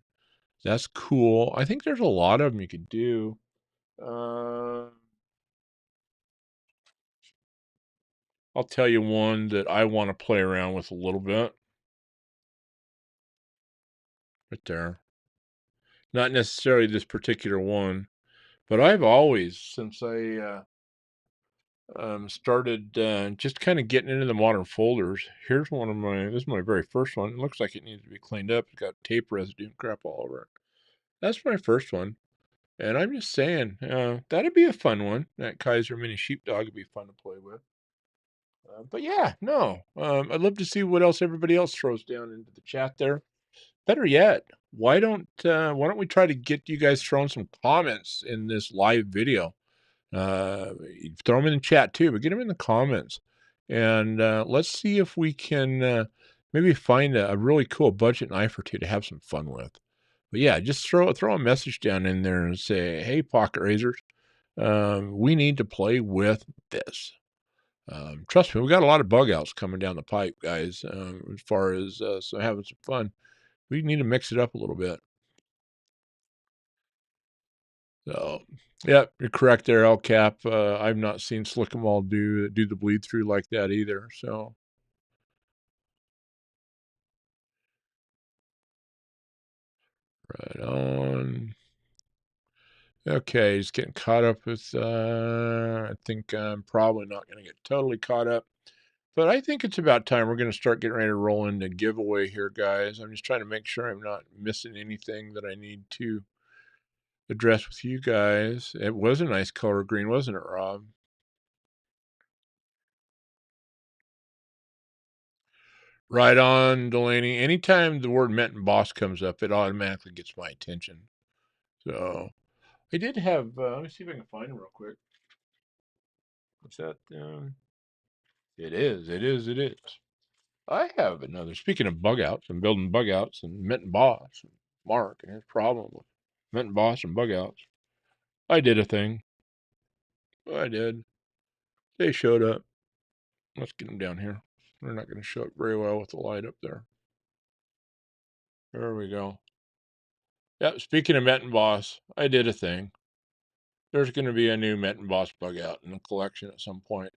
[SPEAKER 1] That's cool. I think there's a lot of them you could do. Uh, I'll tell you one that I want to play around with a little bit. Right there. Not necessarily this particular one, but I've always, since I started just kind of getting into the modern folders. Here's one of my, this is my very first one. It looks like it needs to be cleaned up. It's got tape residue and crap all over it. That's my first one. And I'm just saying, that'd be a fun one. That Kaiser Mini Sheepdog would be fun to play with. But yeah, no, I'd love to see what else everybody else throws down into the chat there. Better yet, why don't we try to get you guys throwing some comments in this live video? Throw them in the chat too, but get them in the comments, and let's see if we can maybe find a really cool budget knife or two to have some fun with. But yeah, just throw a message down in there and say, "Hey, Pocket Razors, we need to play with this." Trust me, we got a lot of bug outs coming down the pipe, guys. As far as so having some fun, we need to mix it up a little bit. So, yeah, you're correct there, El Cap. I've not seen Slick 'em all do the bleed through like that either. So, right on. Okay, just getting caught up with. I think I'm probably not going to get totally caught up, but I think it's about time we're going to start getting ready to roll into giveaway here, guys. I'm just trying to make sure I'm not missing anything that I need to address with you guys. It was a nice color green, wasn't it, Rob? Right on, Delaney. Anytime the word Met and Boss comes up, it automatically gets my attention. So I did have. Let me see if I can find it real quick. What's that? It is. It is. It is. I have another. Speaking of bug outs and building bug outs and Met and Boss and Mark and his problem with Met and Boss and bug outs. I did a thing. I did. They showed up. Let's get them down here. They're not going to show up very well with the light up there. There we go. Yeah, speaking of Met and Boss, I did a thing. There's going to be a new Met and Boss bug out in the collection at some point.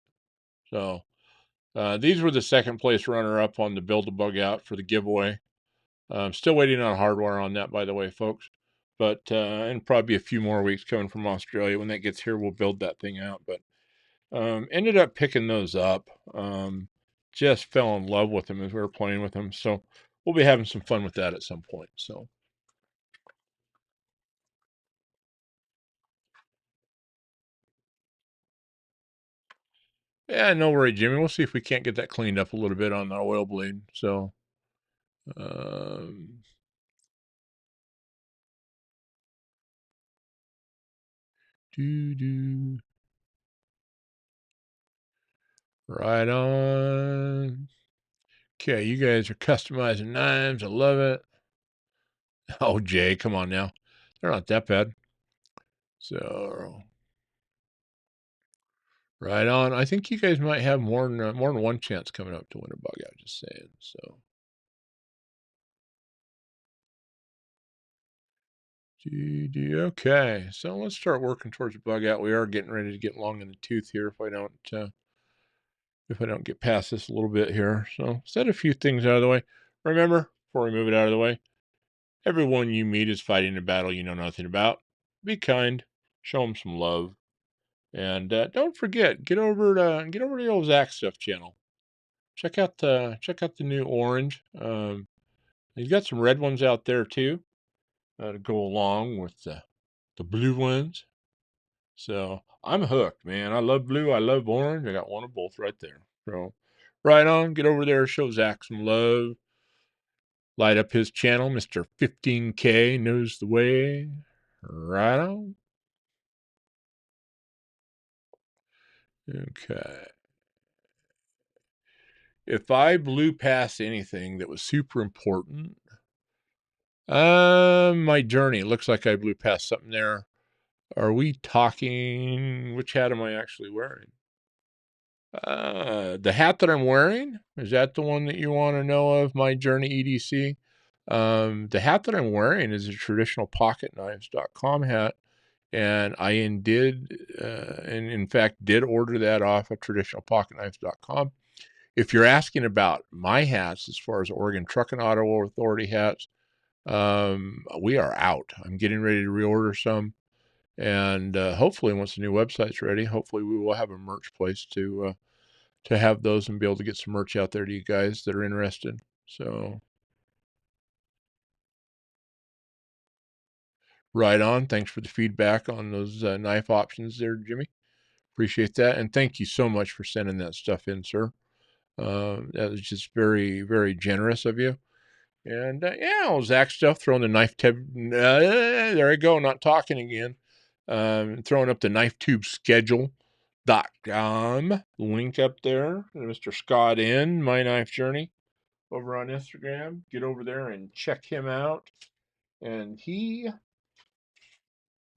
[SPEAKER 1] So these were the second place runner up on the build a bug out for the giveaway. I'm still waiting on hardware on that, by the way, folks. But and probably a few more weeks coming from Australia. When that gets here, we'll build that thing out. But ended up picking those up. Just fell in love with them as we were playing with them. So we'll be having some fun with that at some point. So. Yeah, no worry, Jimmy. We'll see if we can't get that cleaned up a little bit on the oil blade. So, um, do do right on. Okay, you guys are customizing knives. I love it. Oh, Jay, come on now. They're not that bad. So, right on. I think you guys might have more than one chance coming up to win a bug out. Just saying. So, okay. So let's start working towards a bug out. We are getting ready to get long in the tooth here. If I don't get past this a little bit here. So set a few things out of the way. Remember, before we move it out of the way, everyone you meet is fighting a battle you know nothing about. Be kind, show them some love, and don't forget, get over to the old Zach Stuff channel. Check out the new orange. He's got some red ones out there too to go along with the blue ones. So I'm hooked, man. I love blue. I love orange. I got one of both right there. So right on. Get over there. Show Zach some love. Light up his channel. Mr. 15K knows the way. Right on. Okay. If I blew past anything that was super important, my journey. It looks like I blew past something there. Are we talking? Which hat am I actually wearing? The hat that I'm wearing, is that the one that you want to know of? My Journey EDC. The hat that I'm wearing is a traditional pocketknives.com hat, and and in fact did order that off of traditionalpocketknives.com. If you're asking about my hats, as far as Oregon Truck and Auto Authority hats, we are out. I'm getting ready to reorder some, and hopefully, once the new website's ready, hopefully we will have a merch place to have those and be able to get some merch out there to you guys that are interested. So right on. Thanks for the feedback on those knife options there, Jimmy. Appreciate that, and thank you so much for sending that stuff in, sir. That was just very, very generous of you. And yeah, all Zach stuff, throwing the knife tube. There I go, not talking again. Throwing up the knife tube schedule.com link up there. Mr. Scott in My Knife Journey over on Instagram. Get over there and check him out. And he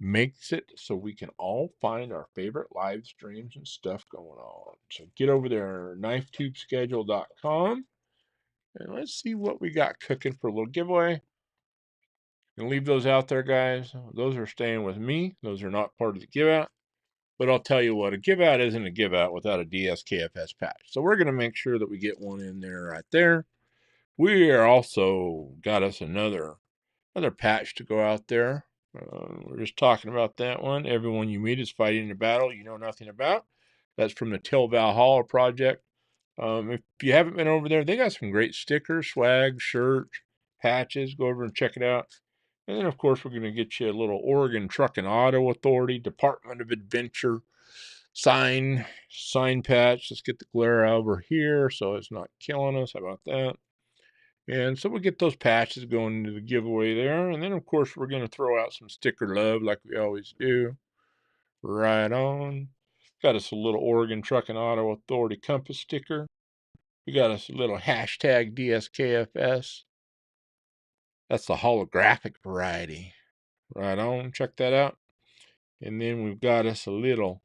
[SPEAKER 1] makes it so we can all find our favorite live streams and stuff going on. So get over there, knifetubeschedule.com. And let's see what we got cooking for a little giveaway. And leave those out there, guys. Those are staying with me. Those are not part of the give out. But I'll tell you what, a give out isn't a give out without a DSKFS patch. So we're going to make sure that we get one in there right there. We are also got us another patch to go out there. We're just talking about that one. Everyone you meet is fighting a battle you know nothing about. That's from the Till Valhalla project. If you haven't been over there, they got some great stickers, swag, shirts, patches. Go over and check it out. And then, of course, we're going to get you a little Oregon Truck and Auto Authority Department of Adventure sign patch. Let's get the glare over here so it's not killing us. How about that? And so we'll get those patches going into the giveaway there. And then, of course, we're going to throw out some sticker love like we always do. Right on. Got us a little Oregon Truck and Auto Authority compass sticker. We got us a little hashtag DSKFS. That's the holographic variety. Right on. Check that out. And then we've got us a little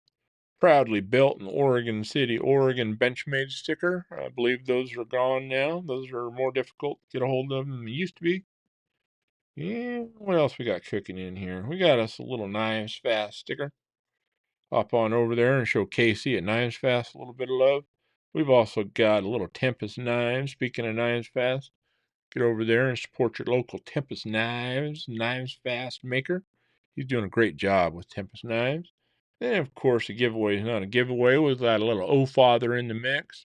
[SPEAKER 1] proudly built in Oregon City, Oregon Benchmade sticker. I believe those are gone now. Those are more difficult to get a hold of than they used to be. Yeah, what else we got cooking in here? We got us a little Knives Fast sticker. Hop on over there and show Casey at Knives Fast a little bit of love. We've also got a little Tempest Knives. Speaking of Knives Fast, get over there and support your local Tempest Knives Fast maker. He's doing a great job with Tempest Knives. And of course, the giveaway is not a giveaway. We've got a little Oh Father in the mix.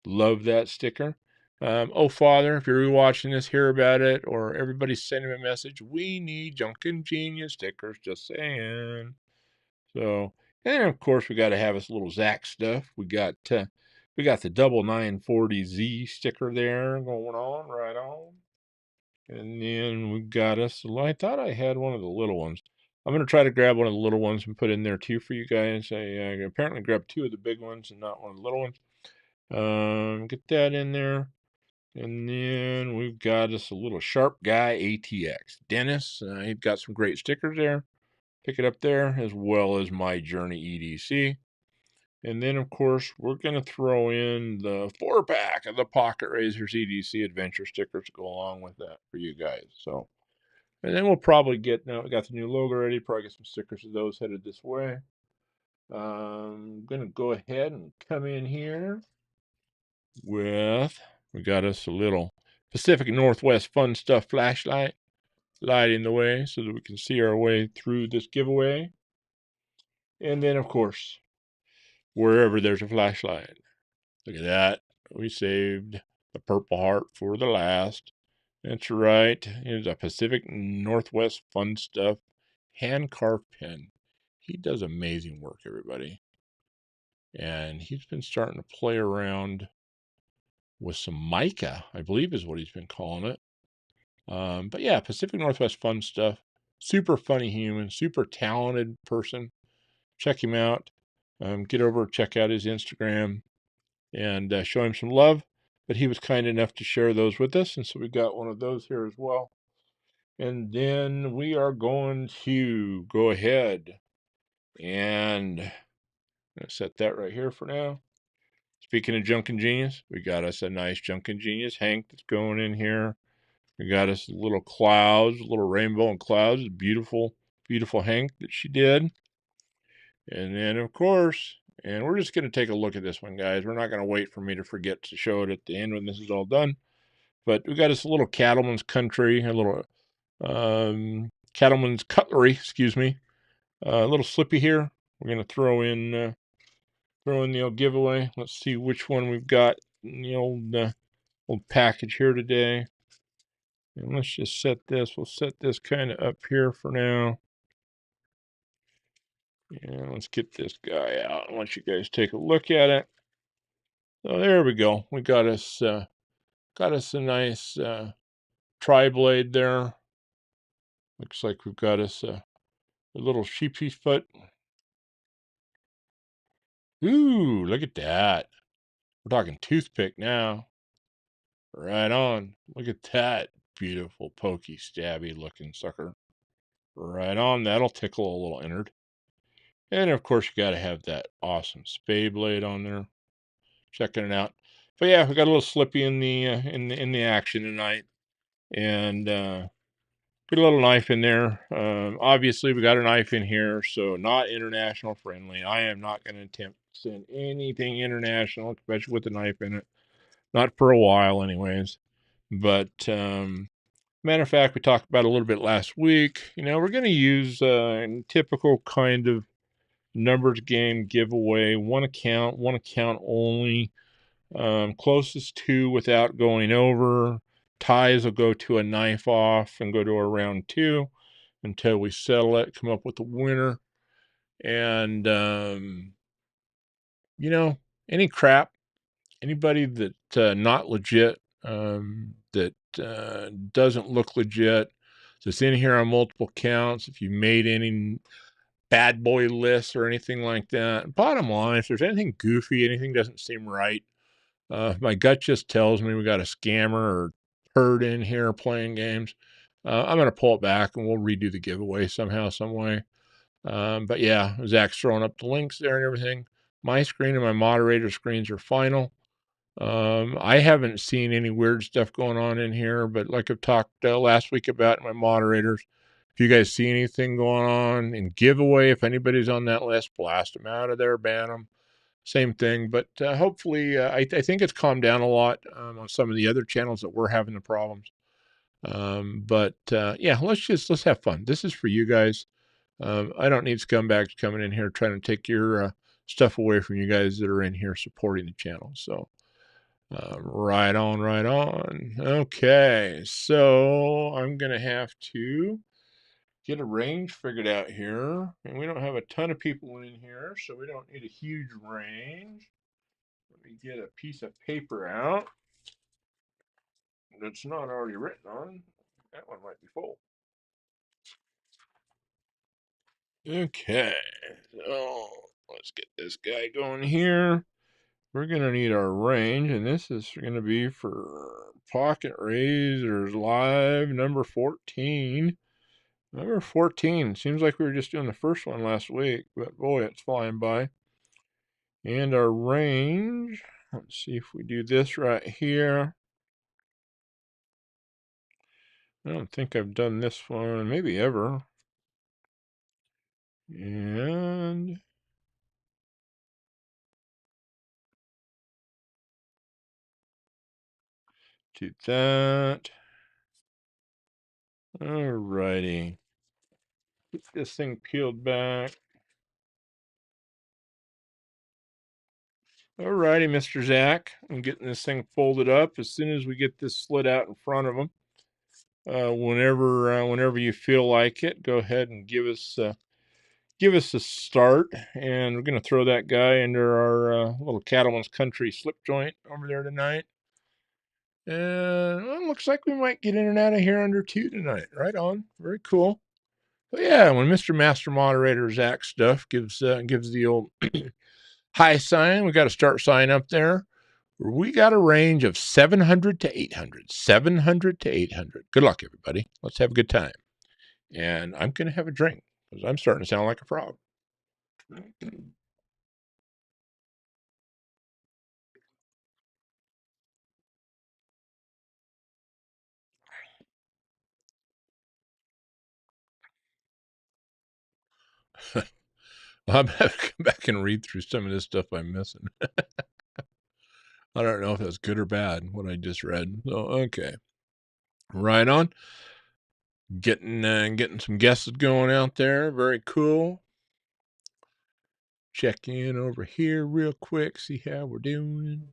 [SPEAKER 1] Love that sticker. Oh Father, if you're watching this, hear about it, or everybody's sending me a message. We need Junkin' Genius stickers. Just saying. So, and then of course we got to have us little Zach stuff. We got the double 940Z sticker there going on, right on. And then we got us. I thought I had one of the little ones. I'm gonna try to grab one of the little ones and put in there too for you guys. I apparently grabbed two of the big ones and not one of the little ones. Get that in there. And then we've got us a little Sharp Guy ATX. Dennis, he's got some great stickers there. Pick it up there, as well as My Journey EDC. And then, of course, we're going to throw in the 4-pack of the Pocket Razors EDC Adventure stickers to go along with that for you guys. So, and then we'll probably now we got the new logo ready, probably get some stickers of those headed this way. I'm going to go ahead and come in here with, we got us a little Pacific Northwest Fun Stuff flashlight, lighting the way so that we can see our way through this giveaway. And then, of course, wherever there's a flashlight. Look at that. We saved the Purple Heart for the last. That's right. Here's a Pacific Northwest Fun Stuff hand carved pen. He does amazing work, everybody. And he's been starting to play around with some mica, I believe is what he's been calling it. But yeah, Pacific Northwest Fun Stuff. Super funny human, super talented person. Check him out. Get over, check out his Instagram, and show him some love. But he was kind enough to share those with us, and so we got one of those here as well. And then we are going to go ahead and set that right here for now. Speaking of Junkin' Genius, we got us a nice Junkin' Genius Hank that's going in here. We got us little clouds, a little rainbow and clouds. Beautiful, beautiful Hank that she did. And then, of course, and we're just going to take a look at this one, guys. We're not going to wait for me to forget to show it at the end when this is all done. But we got us a little Cattleman's Country, a little Cattleman's Cutlery, excuse me. A little slippy here. We're going to throw in the old giveaway. Let's see which one we've got in the old package here today. And let's just set this. We'll set this kind of up here for now. And let's get this guy out. I want you guys to take a look at it. So there we go. We got us a nice tri-blade there. Looks like we've got us a little sheepy foot. Ooh, look at that. We're talking toothpick now. Right on. Look at that beautiful, pokey, stabby looking sucker. Right on. That'll tickle a little innard. And of course, you got to have that awesome spade blade on there. Checking it out. But yeah, we got a little slippy in the action tonight, and put a little knife in there. Obviously, we got a knife in here, so not international friendly. I am not going to attempt to send anything international, especially with a knife in it. Not for a while, anyways. But matter of fact, we talked about it a little bit last week. We're going to use a typical kind of numbers game giveaway. One account only. Closest to without going over. Ties will go to a knife off and go to a round 2 until we settle it, come up with a winner. And, any crap, anybody that not legit, that doesn't look legit, that's in here on multiple counts, if you made any bad boy lists or anything like that, bottom line, if there's anything goofy, anything doesn't seem right, my gut just tells me we got a scammer or herd in here playing games. I'm going to pull it back and we'll redo the giveaway somehow, some way. But yeah, Zach's throwing up the links there and everything. My screen and my moderator screens are final. I haven't seen any weird stuff going on in here, but like I've talked last week about my moderators, if you guys see anything going on in giveaway, if anybody's on that list, blast them out of there, ban them. Same thing, but hopefully, I think it's calmed down a lot on some of the other channels that we're having the problems. But yeah, let's have fun. This is for you guys. I don't need scumbags coming in here trying to take your stuff away from you guys that are in here supporting the channel. So right on, right on. Okay, so I'm gonna have to get a range figured out here, and we don't have a ton of people in here, so we don't need a huge range. Let me get a piece of paper out that's not already written on. That one might be full. Okay, so let's get this guy going here. We're going to need our range, and this is going to be for Pocket Razors Live number 14. Number 14. Seems like we were just doing the first one last week, but boy, it's flying by. And our range, let's see if we do this right here. I don't think I've done this one, maybe ever. And do that. Alrighty. Get this thing peeled back. Alrighty, Mr. Zach. I'm getting this thing folded up as soon as we get this slit out in front of him. whenever you feel like it, go ahead and give us a start. And we're going to throw that guy into our little Cattleman's Country slip joint over there tonight. And well, looks like we might get in and out of here under 2 tonight. Right on. Very cool. But yeah, when Mr. Master Moderator Zach Stuff gives the old high sign, we got a start sign up there. We got a range of 700 to 800. 700 to 800. Good luck, everybody. Let's have a good time. And I'm going to have a drink because I'm starting to sound like a frog. Well, I'm going to come back and read through some of this stuff I'm missing. I don't know if that's good or bad, what I just read. So, okay. Right on. Getting some guesses going out there. Very cool. Check in over here real quick, see how we're doing.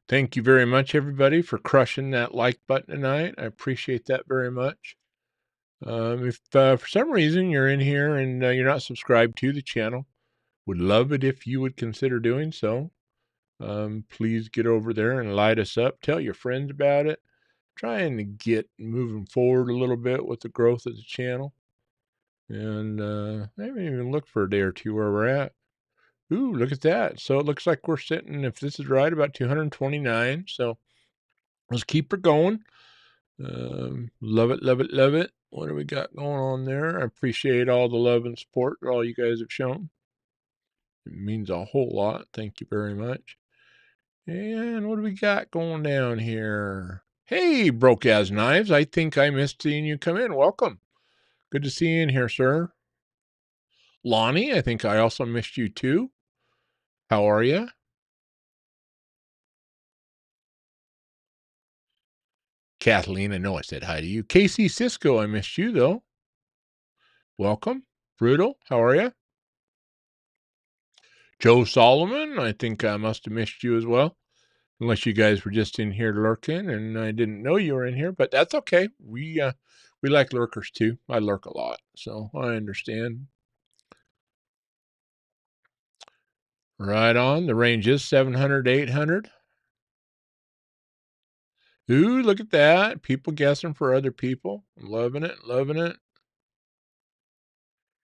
[SPEAKER 1] Thank you very much, everybody, for crushing that like button tonight. I appreciate that very much. If for some reason you're in here and you're not subscribed to the channel, would love it if you would consider doing so. Please get over there and light us up. Tell your friends about it. Trying to get moving forward a little bit with the growth of the channel. And I haven't even looked for a day or two where we're at. Ooh, look at that. So it looks like we're sitting, if this is right, about 229. So let's keep her going. Love it, love it, love it. What do we got going on there? I appreciate all the love and support that all you guys have shown. It means a whole lot. Thank you very much. And what do we got going down here? Hey, Broke As Knives. I think I missed seeing you come in. Welcome. Good to see you in here, sir. Lonnie, I think I also missed you too. How are you? Kathleen, I know I said hi to you. Casey Cisco, I missed you though. Welcome. Brutal, how are you? Joe Solomon, I think I must have missed you as well. Unless you guys were just in here lurking and I didn't know you were in here, but that's okay. We like lurkers too. I lurk a lot, so I understand. Right on. The range is 700 to 800. Ooh, look at that. People guessing for other people. Loving it, loving it.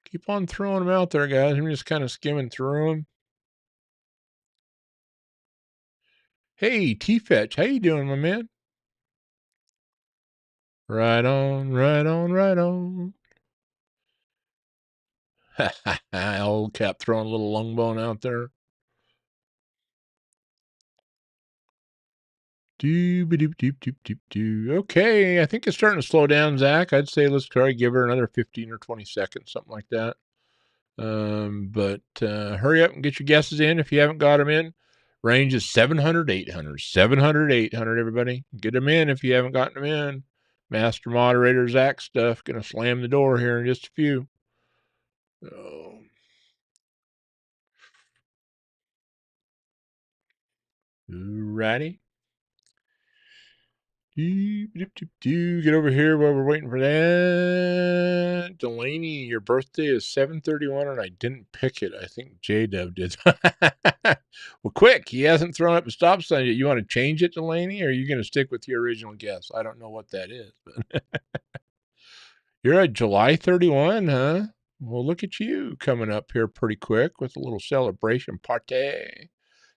[SPEAKER 1] Keep on throwing them out there, guys. I'm just kind of skimming through them. Hey, T-Fetch, how you doing, my man? Right on, right on, right on. Old Cap throwing a little lung bone out there. Okay, I think it's starting to slow down, Zach. I'd say let's try to give her another 15 or 20 seconds, something like that. But hurry up and get your guesses in if you haven't got them in. Range is 700, 800. 700, 800, everybody. Get them in if you haven't gotten them in. Master Moderator Zach Stuff. Going to slam the door here in just a few. Oh. Alrighty. Get over here while we're waiting for that. Delaney, your birthday is 7/31 and I didn't pick it. I think J-Dub did. Well, quick. He hasn't thrown up a stop sign yet. You want to change it, Delaney, or are you going to stick with your original guess? I don't know what that is. But you're at July 31, huh? Well, look at you coming up here pretty quick with a little celebration party.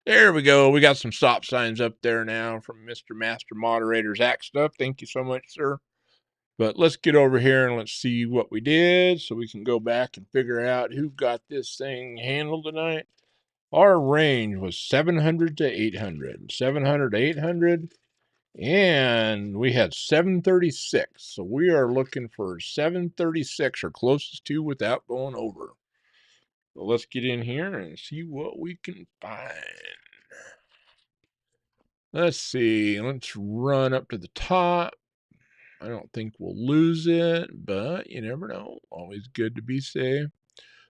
[SPEAKER 1] There we go. We got some stop signs up there now from Mr. Master Moderator Zach Stuff. Thank you so much, sir. But let's get over here and let's see what we did so we can go back and figure out who got this thing handled tonight. Our range was 700 to 800. 700 to 800. And we had 736. So we are looking for 736 or closest to without going over. So let's get in here and see what we can find. Let's see. Let's run up to the top. I don't think we'll lose it, but you never know. Always good to be safe.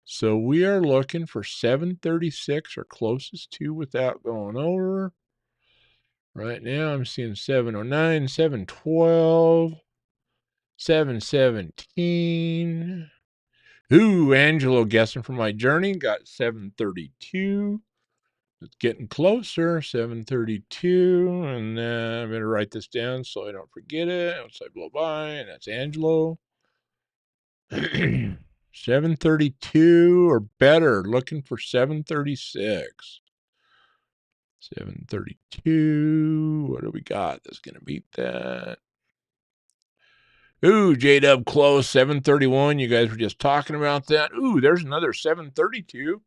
[SPEAKER 1] So we are looking for 736 or closest to without going over. Right now I'm seeing 709, 712, 717. Ooh, Angelo guessing for my journey got 732. It's getting closer, 732. And I better write this down so I don't forget it once I blow by. And that's Angelo. 732 or better. Looking for 736. 732. What do we got that's going to beat that? Ooh, J-Dub close, 731. You guys were just talking about that. Ooh, there's another 732.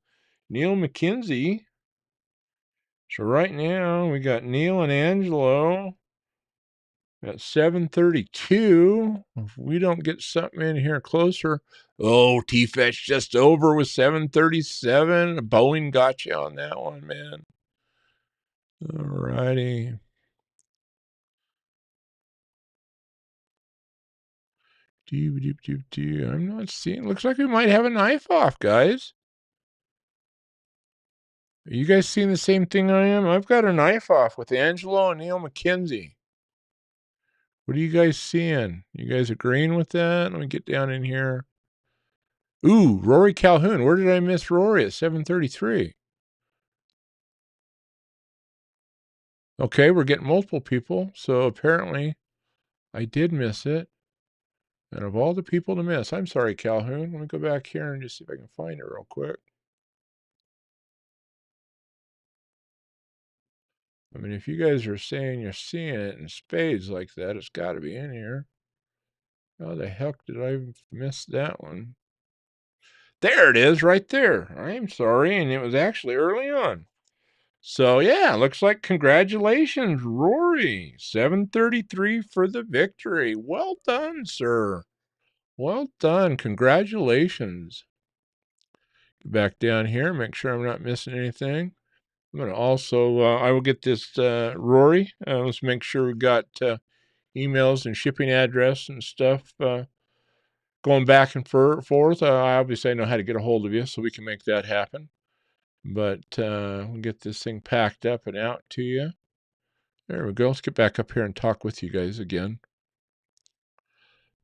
[SPEAKER 1] Neil McKenzie. So right now we got Neil and Angelo at 732. If we don't get something in here closer. Oh, T-Fetch just over with 737. Boeing got you on that one, man. All righty. I'm not seeing. Looks like we might have a knife off, guys. Are you guys seeing the same thing I am? I've got a knife off with Angelo and Neil McKenzie. What are you guys seeing? You guys agreeing with that? Let me get down in here. Ooh, Rory Calhoun. Where did I miss Rory at 733? Okay, we're getting multiple people. So apparently I did miss it. And of all the people to miss, I'm sorry, Calhoun. Let me go back here and just see if I can find it real quick. I mean, if you guys are saying you're seeing it in spades like that, it's got to be in here. How the heck did I miss that one? There it is right there. I'm sorry. And it was actually early on. So, yeah, looks like congratulations, Rory. 733 for the victory. Well done, sir. Well done. Congratulations. Get back down here, make sure I'm not missing anything. I'm going to also, I will get this, Rory. Let's make sure we got emails and shipping address and stuff going back and forth. Obviously, I know how to get a hold of you, so we can make that happen. But we'll get this thing packed up and out to you. There we go. Let's get back up here and talk with you guys again.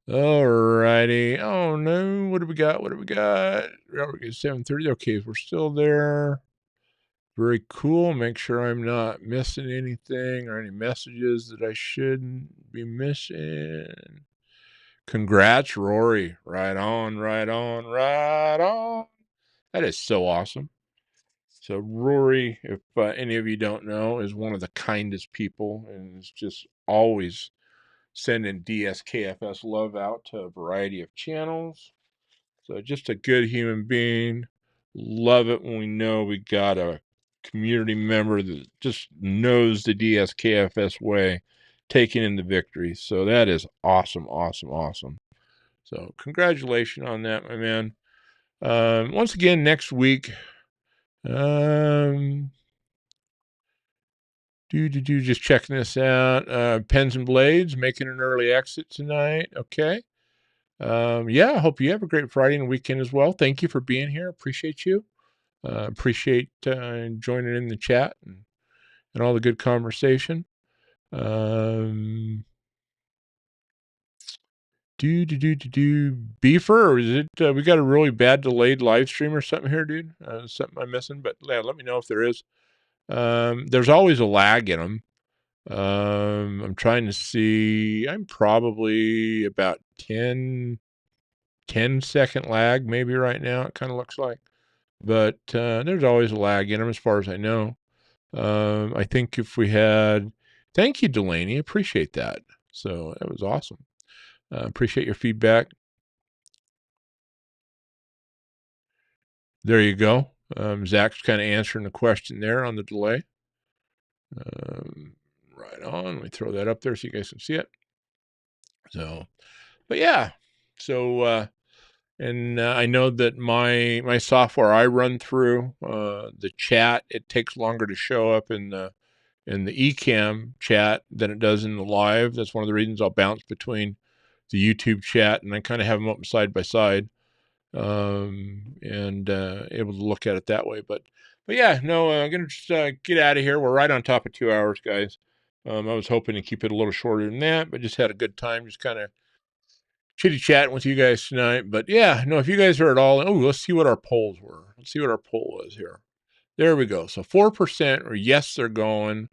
[SPEAKER 1] Alrighty. Oh no, what do we got? What do we got? 7:30. Okay, we're still there. Very cool. Make sure I'm not missing anything or any messages that I shouldn't be missing. Congrats, Rory. Right on, right on, right on. That is so awesome. So Rory, if any of you don't know, is one of the kindest people and is just always sending DSKFS love out to a variety of channels. So just a good human being. Love it when we know we got a community member that just knows the DSKFS way, taking in the victory. So that is awesome, awesome, awesome. So congratulations on that, my man. Once again, next week, just checking this out. Pens and Blades making an early exit tonight. Okay. Yeah, I hope you have a great Friday and weekend as well. Thank you for being here. Appreciate you. Appreciate joining in the chat and all the good conversation. Beefer, or is it? We got a really bad delayed live stream or something here, dude. Something I'm missing, but yeah, let me know if there is. There's always a lag in them. I'm trying to see. I'm probably about 10-second lag maybe right now. It kind of looks like, but there's always a lag in them as far as I know. I think if we had, thank you, Delaney. Appreciate that. So that was awesome. Appreciate your feedback. There you go. Zach's kind of answering the question there on the delay. Right on. Let me throw that up there so you guys can see it. So, but yeah. So, and I know that my software I run through the chat, it takes longer to show up in the Ecamm chat than it does in the live. That's one of the reasons I'll bounce between the YouTube chat and I kind of have them up side by side, and able to look at it that way. But yeah, no, I'm gonna just get out of here. We're right on top of 2 hours, guys. I was hoping to keep it a little shorter than that, but just had a good time, just kind of chitty chatting with you guys tonight. But yeah, no, if you guys are at all, oh, let's see what our polls were. Let's see what our poll was here. There we go. So 4% are yes, they're going,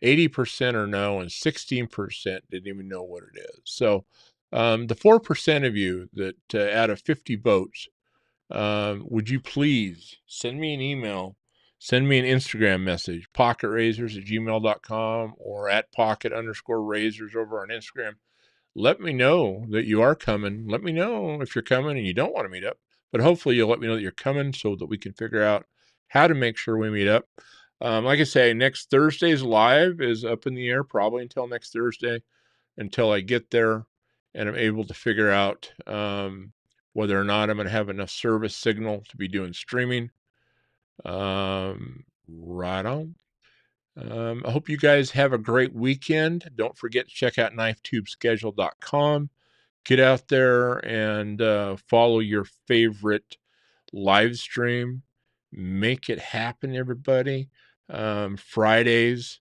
[SPEAKER 1] 80% are no, and 16% didn't even know what it is. So the 4% of you that out of 50 votes, would you please send me an email, send me an Instagram message, pocketrazors@gmail.com or at pocket_razors over on Instagram. Let me know that you are coming. Let me know if you're coming and you don't want to meet up, but hopefully you'll let me know that you're coming so that we can figure out how to make sure we meet up. Like I say, next Thursday's live is up in the air, probably until next Thursday, until I get there and I'm able to figure out whether or not I'm going to have enough service signal to be doing streaming. Right on. I hope you guys have a great weekend. Don't forget to check out knifetubeschedule.com. Get out there and follow your favorite live stream. Make it happen, everybody. Fridays,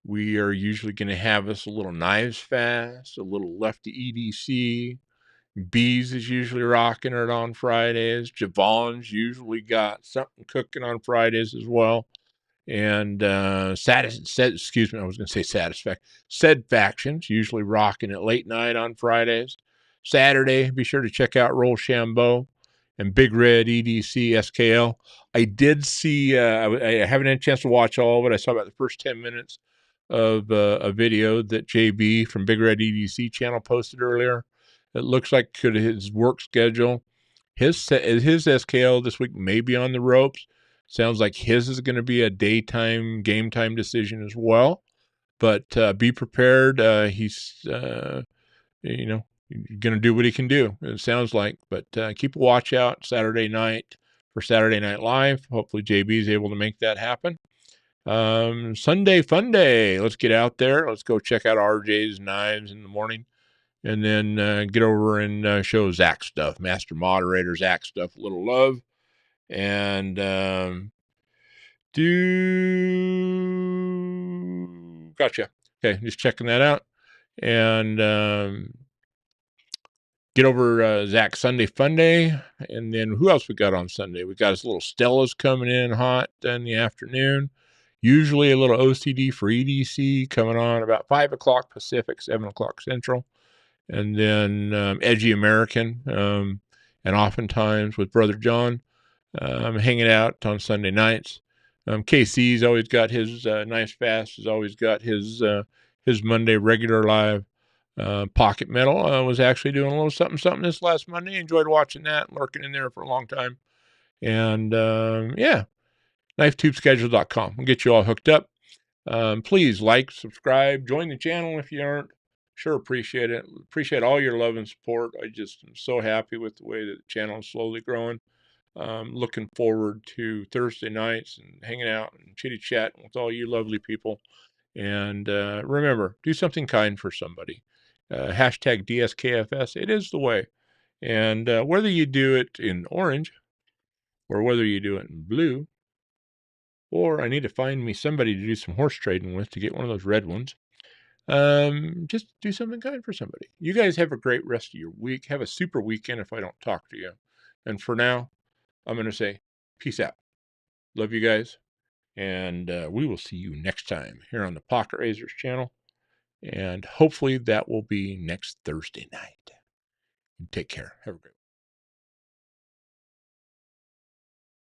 [SPEAKER 1] we are usually going to have us a little knives fast, a little lefty EDC. Bees is usually rocking it on Fridays. Javon's usually got something cooking on Fridays as well. And excuse me, I was going to say said factions usually rocking it late night on Fridays. Saturday, be sure to check out Rochambeau and Big Red EDC SKL. I did see, I haven't had a chance to watch all of it. I saw about the first 10 minutes of a video that JB from Big Red EDC channel posted earlier. It looks like his work schedule, his SKL this week may be on the ropes. Sounds like his is going to be a daytime game time decision as well. But be prepared. He's going to do what he can do. It sounds like. But keep a watch out Saturday night for Saturday Night Live. Hopefully JB is able to make that happen. Sunday fun day. Let's get out there. Let's go check out RJ's Knives in the morning. And then get over and show Zach stuff, Master Moderator Zach stuff, a little love. And gotcha. Okay, just checking that out. And get over Zach Sunday Fun Day. And then who else we got on Sunday? We got us little Stella's coming in hot in the afternoon. Usually a little OCD for EDC coming on about 5 o'clock Pacific, 7 o'clock Central. And then Edgy American, and oftentimes with Brother John, hanging out on Sunday nights. KC's always got his Nice Fast, has always got his Monday regular live. Pocket Metal was actually doing a little something this last Monday. Enjoyed watching that, lurking in there for a long time. And yeah, knifetubeschedule.com. We'll get you all hooked up. Please like, subscribe, join the channel if you aren't. Sure appreciate it. Appreciate all your love and support. I just am so happy with the way that the channel is slowly growing. Looking forward to Thursday nights and hanging out and chitty chatting with all you lovely people. And remember, do something kind for somebody. Hashtag DSKFS. It is the way. And whether you do it in orange or whether you do it in blue, or I need to find me somebody to do some horse trading with to get one of those red ones. Just do something kind for somebody. You guys have a great rest of your week. Have a super weekend if I don't talk to you. And for now, I'm going to say peace out. Love you guys. And we will see you next time here on the Pocket Razors channel. And hopefully that will be next Thursday night. Take care. Have a great